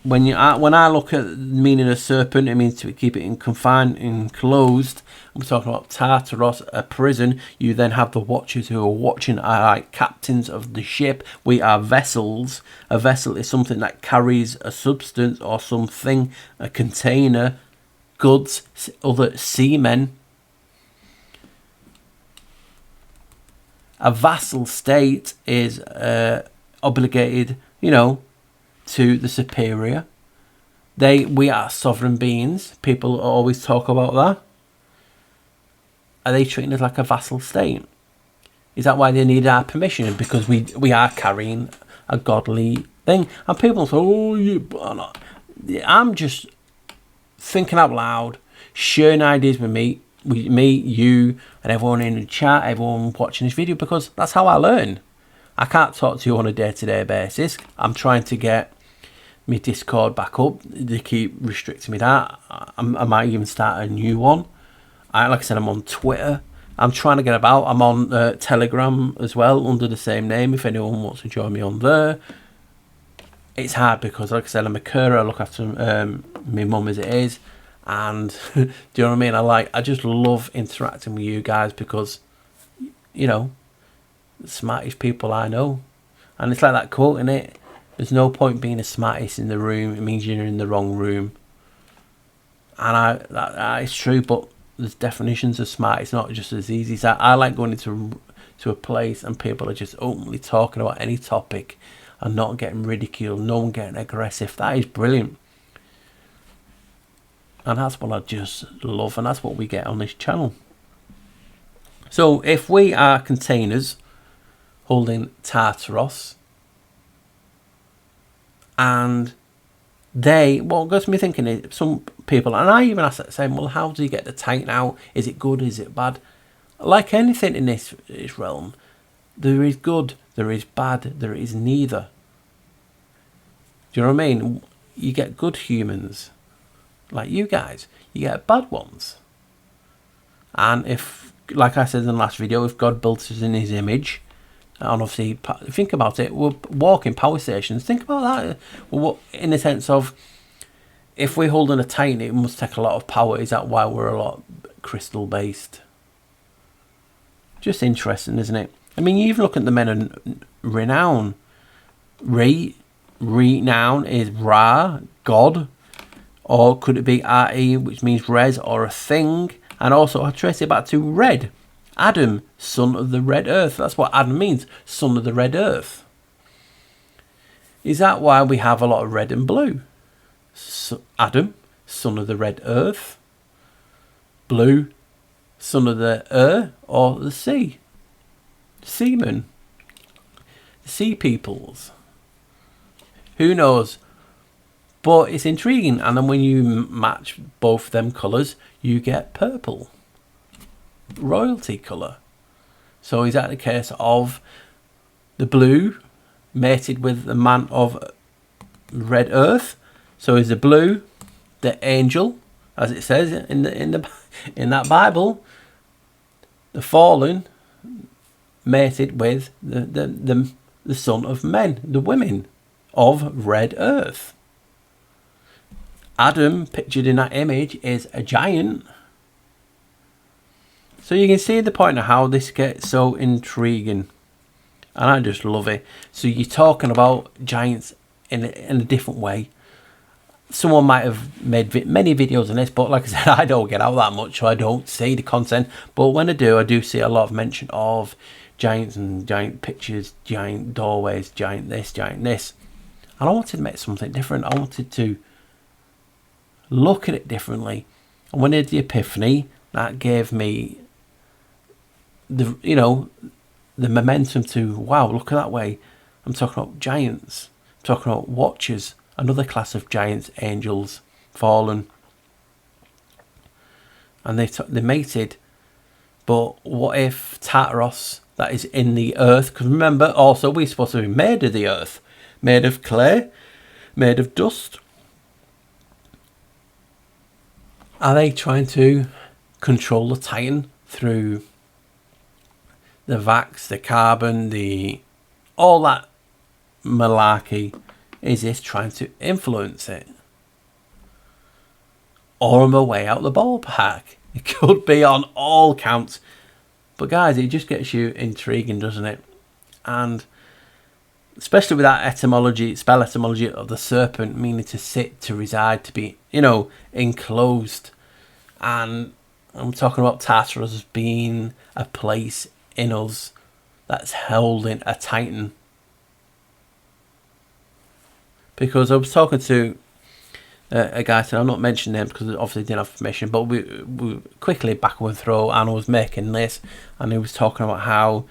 when I look at the meaning of serpent, it means to keep it in confined, enclosed. I'm talking about Tartarus, a prison. You then have the watchers who are watching, are like captains of the ship. We are vessels. A vessel is something that carries a substance or something, a container, goods, other seamen. A vassal state is obligated, to the superior. We are sovereign beings. People always talk about that. Are they treating us like a vassal state? Is that why they need our permission? Because we are carrying a godly thing. And people say, oh, I'm just thinking out loud, sharing ideas with me, you, and everyone in the chat, everyone watching this video, because that's how I learn. I can't talk to you on a day-to-day basis. I'm trying to get my Discord back up. They keep restricting me that. I might even start a new one. Like I said, I'm on Twitter. I'm trying to get about. I'm on Telegram as well under the same name if anyone wants to join me on there. It's hard because, like I said, I'm a carer. I look after my mum as it is. And do you know what I mean? I just love interacting with you guys because, you know, the smartest people I know. And it's like that quote, innit? There's no point being the smartest in the room. It means you're in the wrong room. And that is true, but there's definitions of smart. It's not just as easy. So I like going into a place and people are just openly talking about any topic and not getting ridiculed, no one getting aggressive. That is brilliant. And that's what I just love, and that's what we get on this channel. So if we are containers holding Tartarus, and what got me thinking is some people, and I even asked that saying, well, how do you get the Titan out? Is it good? Is it bad? Like anything in this realm, there is good, there is bad, there is neither. Do you know what I mean? You get good humans, like you guys. You get bad ones. And if, like I said in the last video, if God built us in his image, and obviously, think about it, we're walking power stations. Think about that. Well, in the sense of, if we're holding a Titan, it must take a lot of power. Is that why we're a lot crystal based? Just interesting, isn't it? I mean, you even look at the Men of Renown. Renown is Ra, God. Or could it be Re, which means res, or a thing? And also, I trace it back to red. Adam, son of the red earth. That's what Adam means, son of the red earth. Is that why we have a lot of red and blue? Adam, son of the red earth. Blue, son of the air or the sea. Seamen. Sea peoples. Who knows? But it's intriguing. And then when you match both them colours, you get purple. Royalty colour. So is that the case of the blue mated with the man of red earth? So is the blue the angel, as it says in that Bible, the fallen mated with the son of men, the women of red earth? Adam, pictured in that image, is a giant. So you can see the point of how this gets so intriguing. And I just love it. So you're talking about giants in a different way. Someone might have made many videos on this, but like I said, I don't get out that much, so I don't see the content. But when I do see a lot of mention of giants and giant pictures, giant doorways, giant this, giant this. And I wanted to make something different. I wanted to look at it differently. And when I did the epiphany, that gave me the momentum to, wow, look at that way. I'm talking about giants. I'm talking about watchers, another class of giants, angels, fallen. And they mated. But what if Tartarus, that is in the earth, because remember also we're supposed to be made of the earth, made of clay, made of dust. Are they trying to control the Titan through the vax, the carbon, all that malarkey? Is this trying to influence it? Or am I way out the ballpark? It could be on all counts. But guys, it just gets you intriguing, doesn't it? And especially with that etymology, spell etymology of the serpent, meaning to sit, to reside, to be, enclosed. And I'm talking about Tartarus as being a place in us that's holding a Titan. Because I was talking to a guy said, I'm not mentioning names because obviously didn't have permission, but we quickly back and throw, and I was making this, and he was talking about how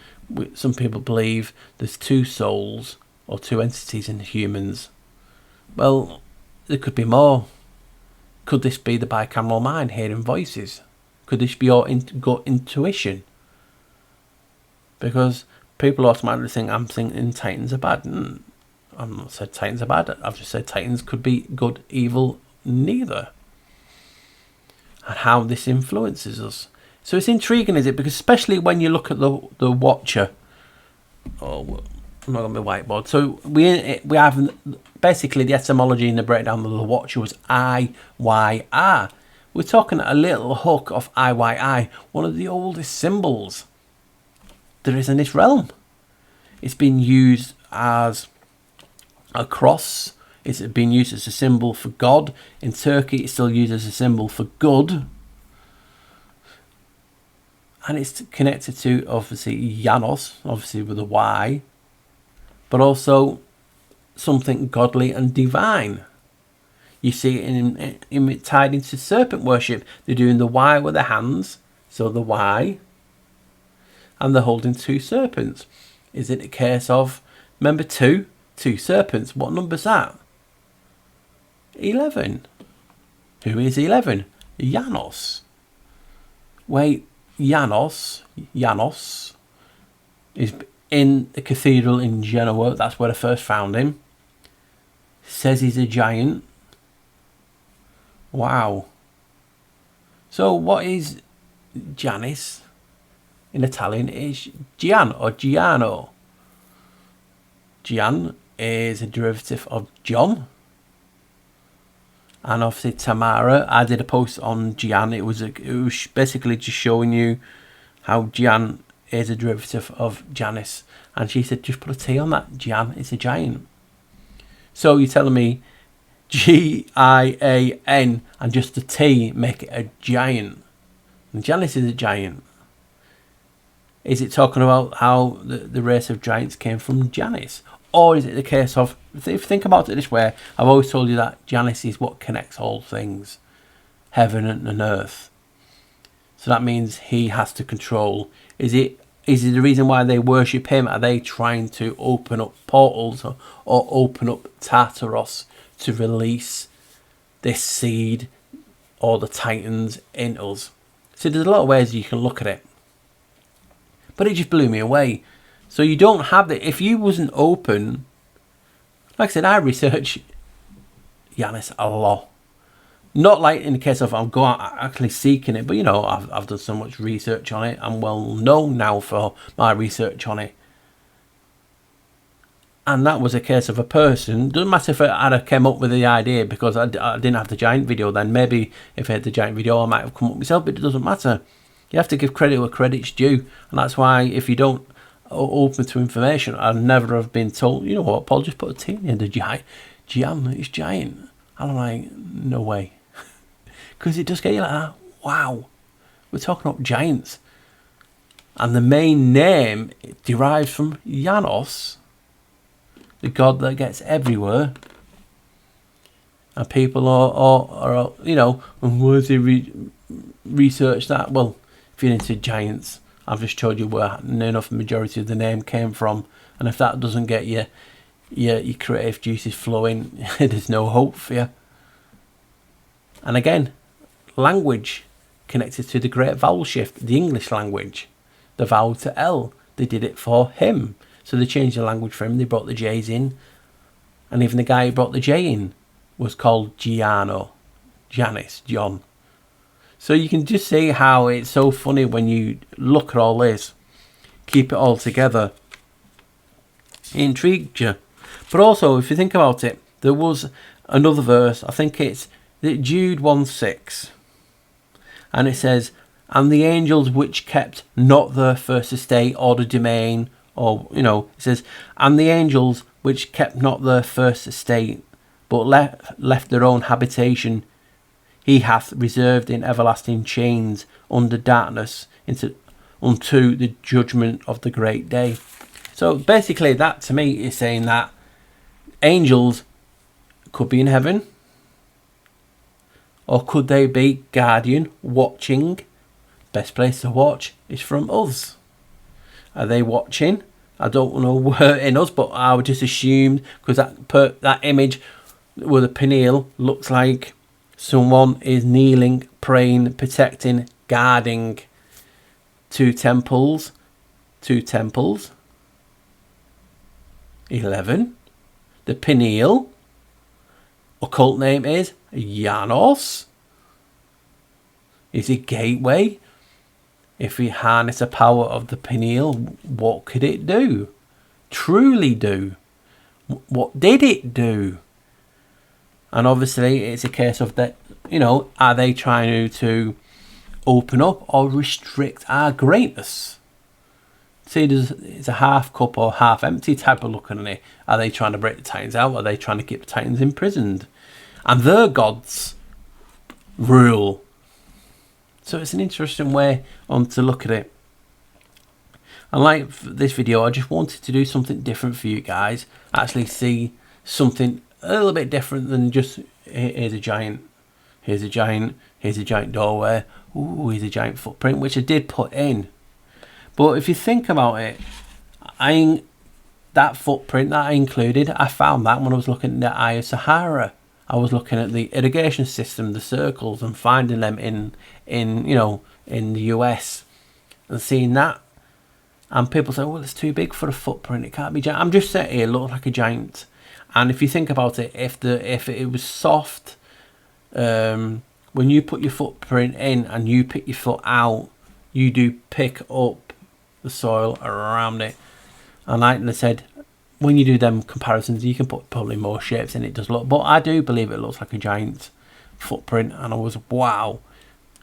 some people believe there's two souls or two entities in humans. Well, there could be more. Could this be the bicameral mind hearing voices? Could this be your gut intuition? Because people automatically think I'm thinking Titans are bad. I've not said Titans are bad. I've just said Titans could be good, evil, neither. And how this influences us. So it's intriguing, is it? Because especially when you look at the Watcher. Oh, I'm not going to be whiteboard. So we have basically the etymology and the breakdown of the Watcher was IYR. We're talking a little hook of IYI, one of the oldest symbols there is in this realm. It's been used as a cross. It's been used as a symbol for God. In Turkey, it's still used as a symbol for good. And it's connected to, obviously, Janos, obviously with a Y, but also something godly and divine. You see it in tied into serpent worship. They're doing the Y with their hands, so the Y, and they're holding two serpents. Is it a case of, remember two serpents? What number's that? 11. Who is 11? Janos. Wait, Janos is in the cathedral in Genoa. That's where I first found him. Says he's a giant. Wow. So what is Janus in Italian? Is Gian or Giano. Gian is a derivative of John. And obviously Tamara, I did a post on Gian. It was basically just showing you how Gian is a derivative of Janus. And she said, just put a T on that. Gian is a giant. So you're telling me Gian and just a T make it a giant. And Janus is a giant. Is it talking about how the race of giants came from Janus? Or is it the case of, if you think about it this way, I've always told you that Janus is what connects all things, heaven and earth. So that means he has to control. Is it the reason why they worship him? Are they trying to open up portals or open up Tartarus to release this seed or the Titans in us? So there's a lot of ways you can look at it. But it just blew me away. So you don't have that. If you wasn't open, like I said, I research Janus a lot. Not like in the case of I'm going actually seeking it, but you know, I've done so much research on it. I'm well known now for my research on it. And that was a case of a person. Doesn't matter if I had come up with the idea, because I didn't have the giant video then. Maybe if I had the giant video, I might have come up myself, but it doesn't matter. You have to give credit where credit's due. And that's why if you don't open to information, I'd never have been told, you know what, Paul, just put a T in the giant. Gian is giant. And I'm like, no way. Because it does get you like that. Wow. We're talking about giants. And the main name derives from Janos, the god that gets everywhere. And people are you know, where's he research that? Well, if you're into giants, I've just told you where enough majority of the name came from. And if that doesn't get you your creative juices flowing, there's no hope for you. And again, language connected to the great vowel shift, the English language, the vowel to L. They did it for him. So they changed the language for him. They brought the J's in. And even the guy who brought the J in was called Giano. Janus, John. So you can just see how it's so funny when you look at all this. Keep it all together. It intrigued you. But also, if you think about it, there was another verse. I think it's Jude 1:6. And it says, and the angels which kept not their first estate or the domain, or, you know, it says, and the angels which kept not their first estate, but left their own habitation, he hath reserved in everlasting chains under darkness unto the judgment of the great day. So basically that to me is saying that angels could be in heaven, Or could they be guardian, watching? Best place to watch is from us. Are they watching? I don't know where in us, but I would just assume, because that image with a pineal looks like someone is kneeling, praying, protecting, guarding two temples. 11. The pineal, occult name is Janos. Is it gateway? If we harness the power of the pineal, what could it do? Truly do? What did it do? And obviously it's a case of that, you know, are they trying to open up or restrict our greatness? See, it's a half cup or half empty type of look at it. Are they trying to break the Titans out? Are they trying to keep the Titans imprisoned? And their gods rule. So it's an interesting way to look at it. And like this video, I just wanted to do something different for you guys. Actually see something a little bit different than just here's a giant doorway. Ooh, here's a giant footprint, which I did put in. But if you think about it, that footprint that I included, I found that when I was looking at the Eye of Sahara. I was looking at the irrigation system, the circles, and finding them in the US, and seeing that. And people say, well, it's too big for a footprint. It can't be giant. I'm just saying it looks like a giant. And if you think about it, if it was soft, when you put your footprint in and you pick your foot out, you do pick up the soil around it. And like I said, when you do them comparisons, you can put probably more shapes in it does look. But I do believe it looks like a giant footprint. And I was, wow.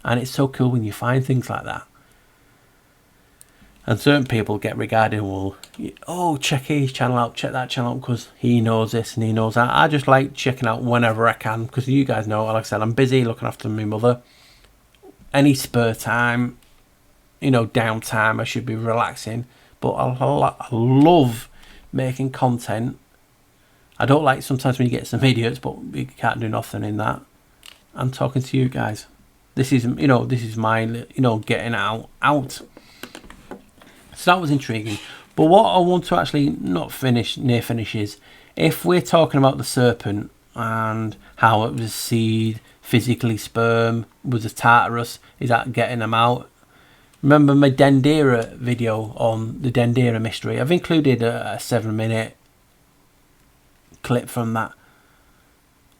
And it's so cool when you find things like that. And certain people get regarded, well, oh, check his channel out, check that channel out, because he knows this and he knows that. I just like checking out whenever I can, because you guys know, like I said, I'm busy looking after my mother. Any spare time, downtime, I should be relaxing. But I love making content. I don't like sometimes when you get some idiots, but we can't do nothing in that. I'm talking to you guys. This is my, getting out. So that was intriguing. But what I want to actually near finish is, if we're talking about the serpent and how it was a seed, physically sperm, was a Tartarus, is that getting them out? Remember my Dendera video on the Dendera mystery? I've included a 7-minute clip from that.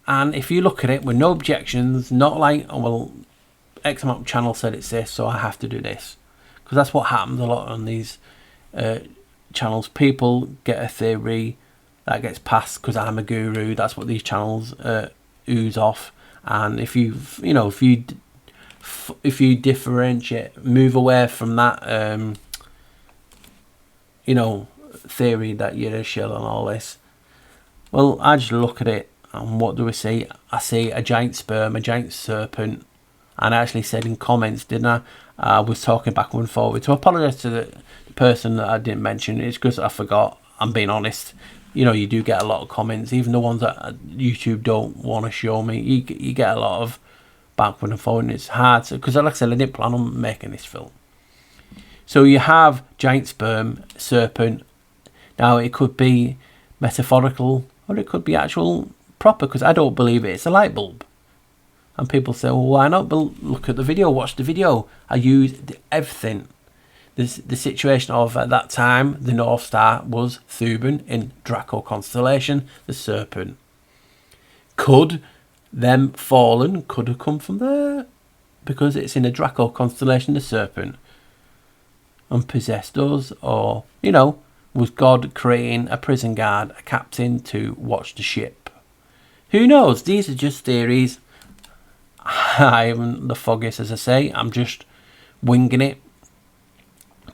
And if you look at it with no objections, not like, oh, well, X amount of channel said it's this, so I have to do this. Because that's what happens a lot on these channels. People get a theory that gets passed because I'm a guru. That's what these channels ooze off. And if you differentiate, move away from that, theory that you're a shill and all this. Well, I just look at it, and what do we see? I see a giant sperm, a giant serpent. And I actually said in comments, didn't I? I was talking back and forward. To apologise to the person that I didn't mention. It's because I forgot. I'm being honest. You do get a lot of comments, even the ones that YouTube don't want to show me. You get a lot of backward and forward, and it's hard because, like I said, I didn't plan on making this film. So you have giant sperm, serpent. Now it could be metaphorical or it could be actual proper, because I don't believe it's a light bulb. And people say, well, why not? Well, look at the video, watch the video. I used everything. The situation of, at that time, the North Star was Thuban in Draco constellation, the serpent. Could them fallen could have come from there, because it's in a Draco constellation, the serpent, and possessed us, or was God creating a prison guard, a captain to watch the ship? Who knows? These are just theories. I haven't the foggiest, as I say. I'm just winging it,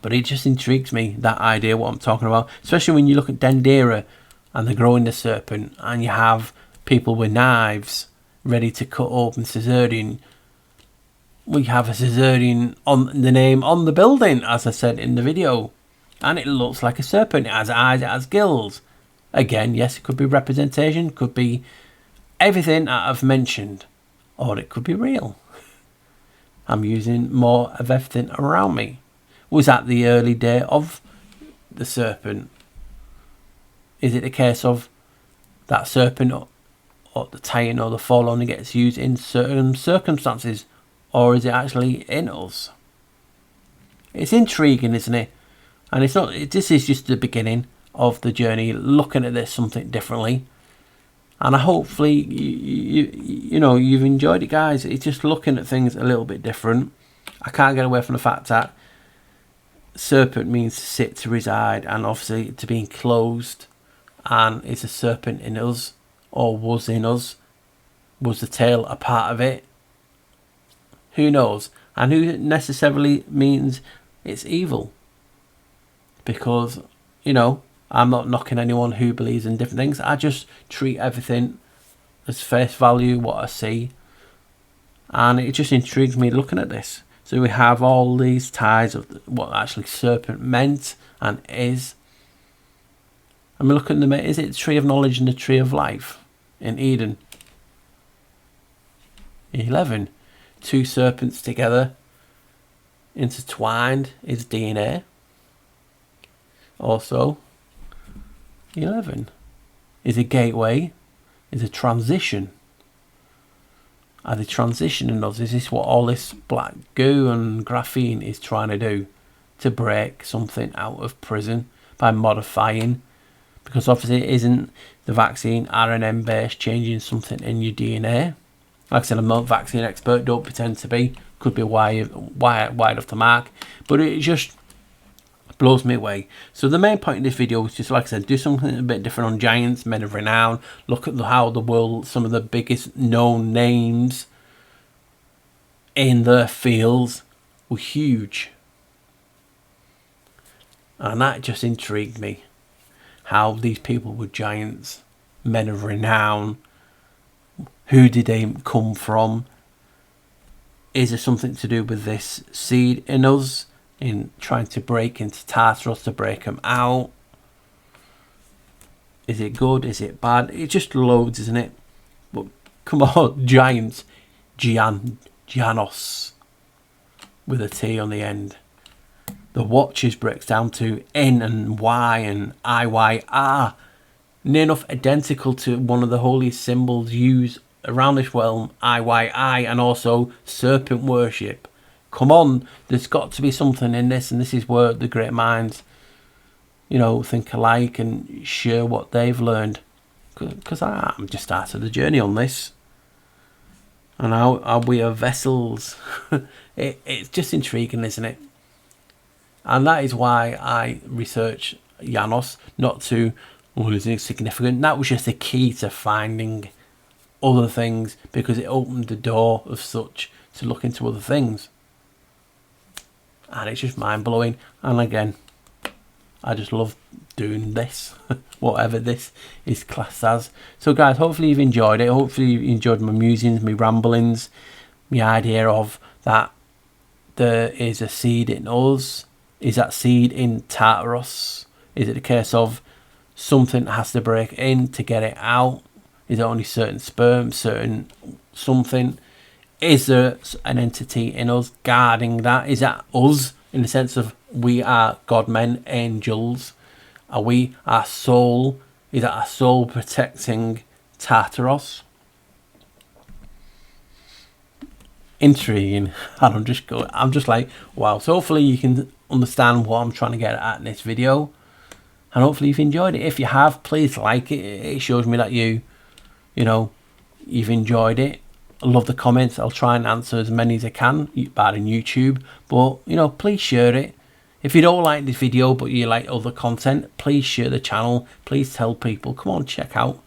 but it just intrigues me, that idea, what I'm talking about, especially when you look at Dendera and they're growing the serpent, and you have people with knives ready to cut open cesarean. We have a cesarean on the name on the building, as I said in the video, and it looks like a serpent. It has eyes, it has gills. Again, yes, it could be representation, could be everything that I've mentioned. or it could be real. I'm using more of everything around me. Was that the early day of the serpent? Is it a case of that serpent or the titan or the fall only gets used in certain circumstances, or is it actually in us? It's intriguing, isn't it? And it's not. This is just the beginning of the journey, looking at this something differently. And I hopefully you know you've enjoyed it, guys. It's just looking at things a little bit different. I can't get away from the fact that serpent means to sit, to reside, and obviously to be enclosed. And is a serpent in us, or was in us? Was the tail a part of it? Who knows? And who necessarily means it's evil? Because, you know, I'm not knocking anyone who believes in different things. I just treat everything as face value, what I see. And it just intrigues me looking at this. So we have all these ties of what actually serpent meant and is. And we look at them, is it the tree of knowledge and the tree of life in Eden? 11. Two serpents together, intertwined, is DNA. Also, 11 is a gateway, is a transition. Are they transitioning us? Is this what all this black goo and graphene is trying to do? To break something out of prison by modifying? Because obviously it isn't the vaccine RNA based changing something in your DNA. Like I said, I'm not a vaccine expert, don't pretend to be. Could be wide off the mark. But it just blows me away. So the main point of this video is just, like I said, do something a bit different on giants, men of renown. Look at how the world, some of the biggest known names in their fields were huge. And that just intrigued me. How these people were giants, men of renown. Who did they come from? Is there something to do with this seed in us, in trying to break into Tartarus, to break them out? Is it good? Is it bad? It just loads, isn't it? But come on, giants. Gianos. With a T on the end. The watches breaks down to N and Y and IYR. Near enough identical to one of the holiest symbols used around this realm, IYI, and also serpent worship. Come on, there's got to be something in this, and this is where the great minds, you know, think alike and share what they've learned. Because I'm just started the journey on this. And how we are vessels. It's just intriguing, isn't it? And that is why I research Janos, not to, oh, is it significant? That was just a key to finding other things, because it opened the door of such to look into other things. And it's just mind-blowing. And again, I just love doing this, whatever this is classed as. So guys, hopefully you've enjoyed it. Hopefully you enjoyed my musings, my ramblings, my idea of that there is a seed in us. Is that seed in Tartarus? Is it a case of something has to break in to get it out? Is it only certain sperm, certain something? Is there an entity in us guarding that? Is that us in the sense of we are God men, angels? Are we our soul? Is that our soul protecting Tartarus? Intriguing. And I'm just like, wow. So hopefully you can understand what I'm trying to get at in this video, and hopefully you've enjoyed it. If you have, please like it. It shows me that you know you've enjoyed it. I love the comments. I'll try and answer as many as I can, bad in YouTube, but you know, please share it. If you don't like this video but you like other content, please share the channel. Please tell people, come on, check out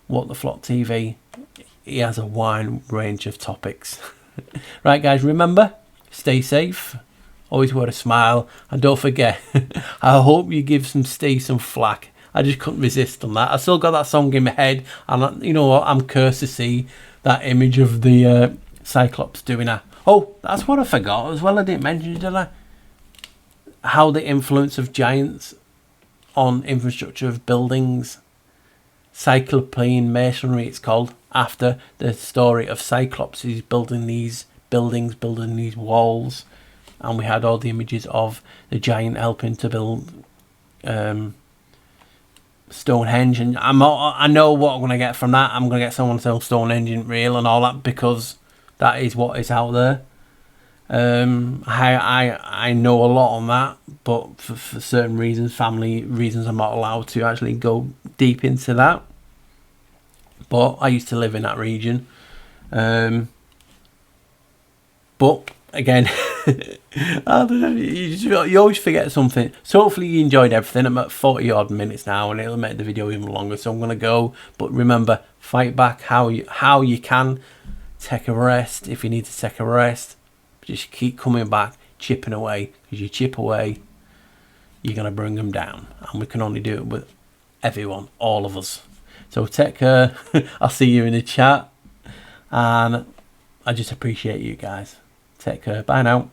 What the Flock TV. He has a wide range of topics. Right guys, remember, stay safe, always wear a smile, and don't forget, I hope you give some Steve some flack. I just couldn't resist on that. I still got that song in my head, and you know what, I'm cursed to see that image of the Cyclops doing that. Oh, that's what I forgot as well. I didn't mention, did I? How the influence of giants on infrastructure of buildings Cyclopean masonry, it's called, after the story of Cyclops. He's building these buildings, building these walls, and we had all the images of the giant helping to build Stonehenge. And I know what I'm going to get from that. I'm going to get someone to tell Stonehenge isn't real and all that, because that is what is out there. I know a lot on that, but for certain reasons, family reasons, I'm not allowed to actually go deep into that. But I used to live in that region. But again, I don't know, you always forget something. So hopefully you enjoyed everything. I'm at 40 odd minutes now, and it'll make the video even longer. So I'm gonna go. But remember, fight back how you can. Take a rest if you need to take a rest. Just keep coming back, chipping away. Because you chip away, you're gonna bring them down, and we can only do it with everyone, all of us. So take care. I'll see you in the chat, and I just appreciate you guys. Take care. Bye now.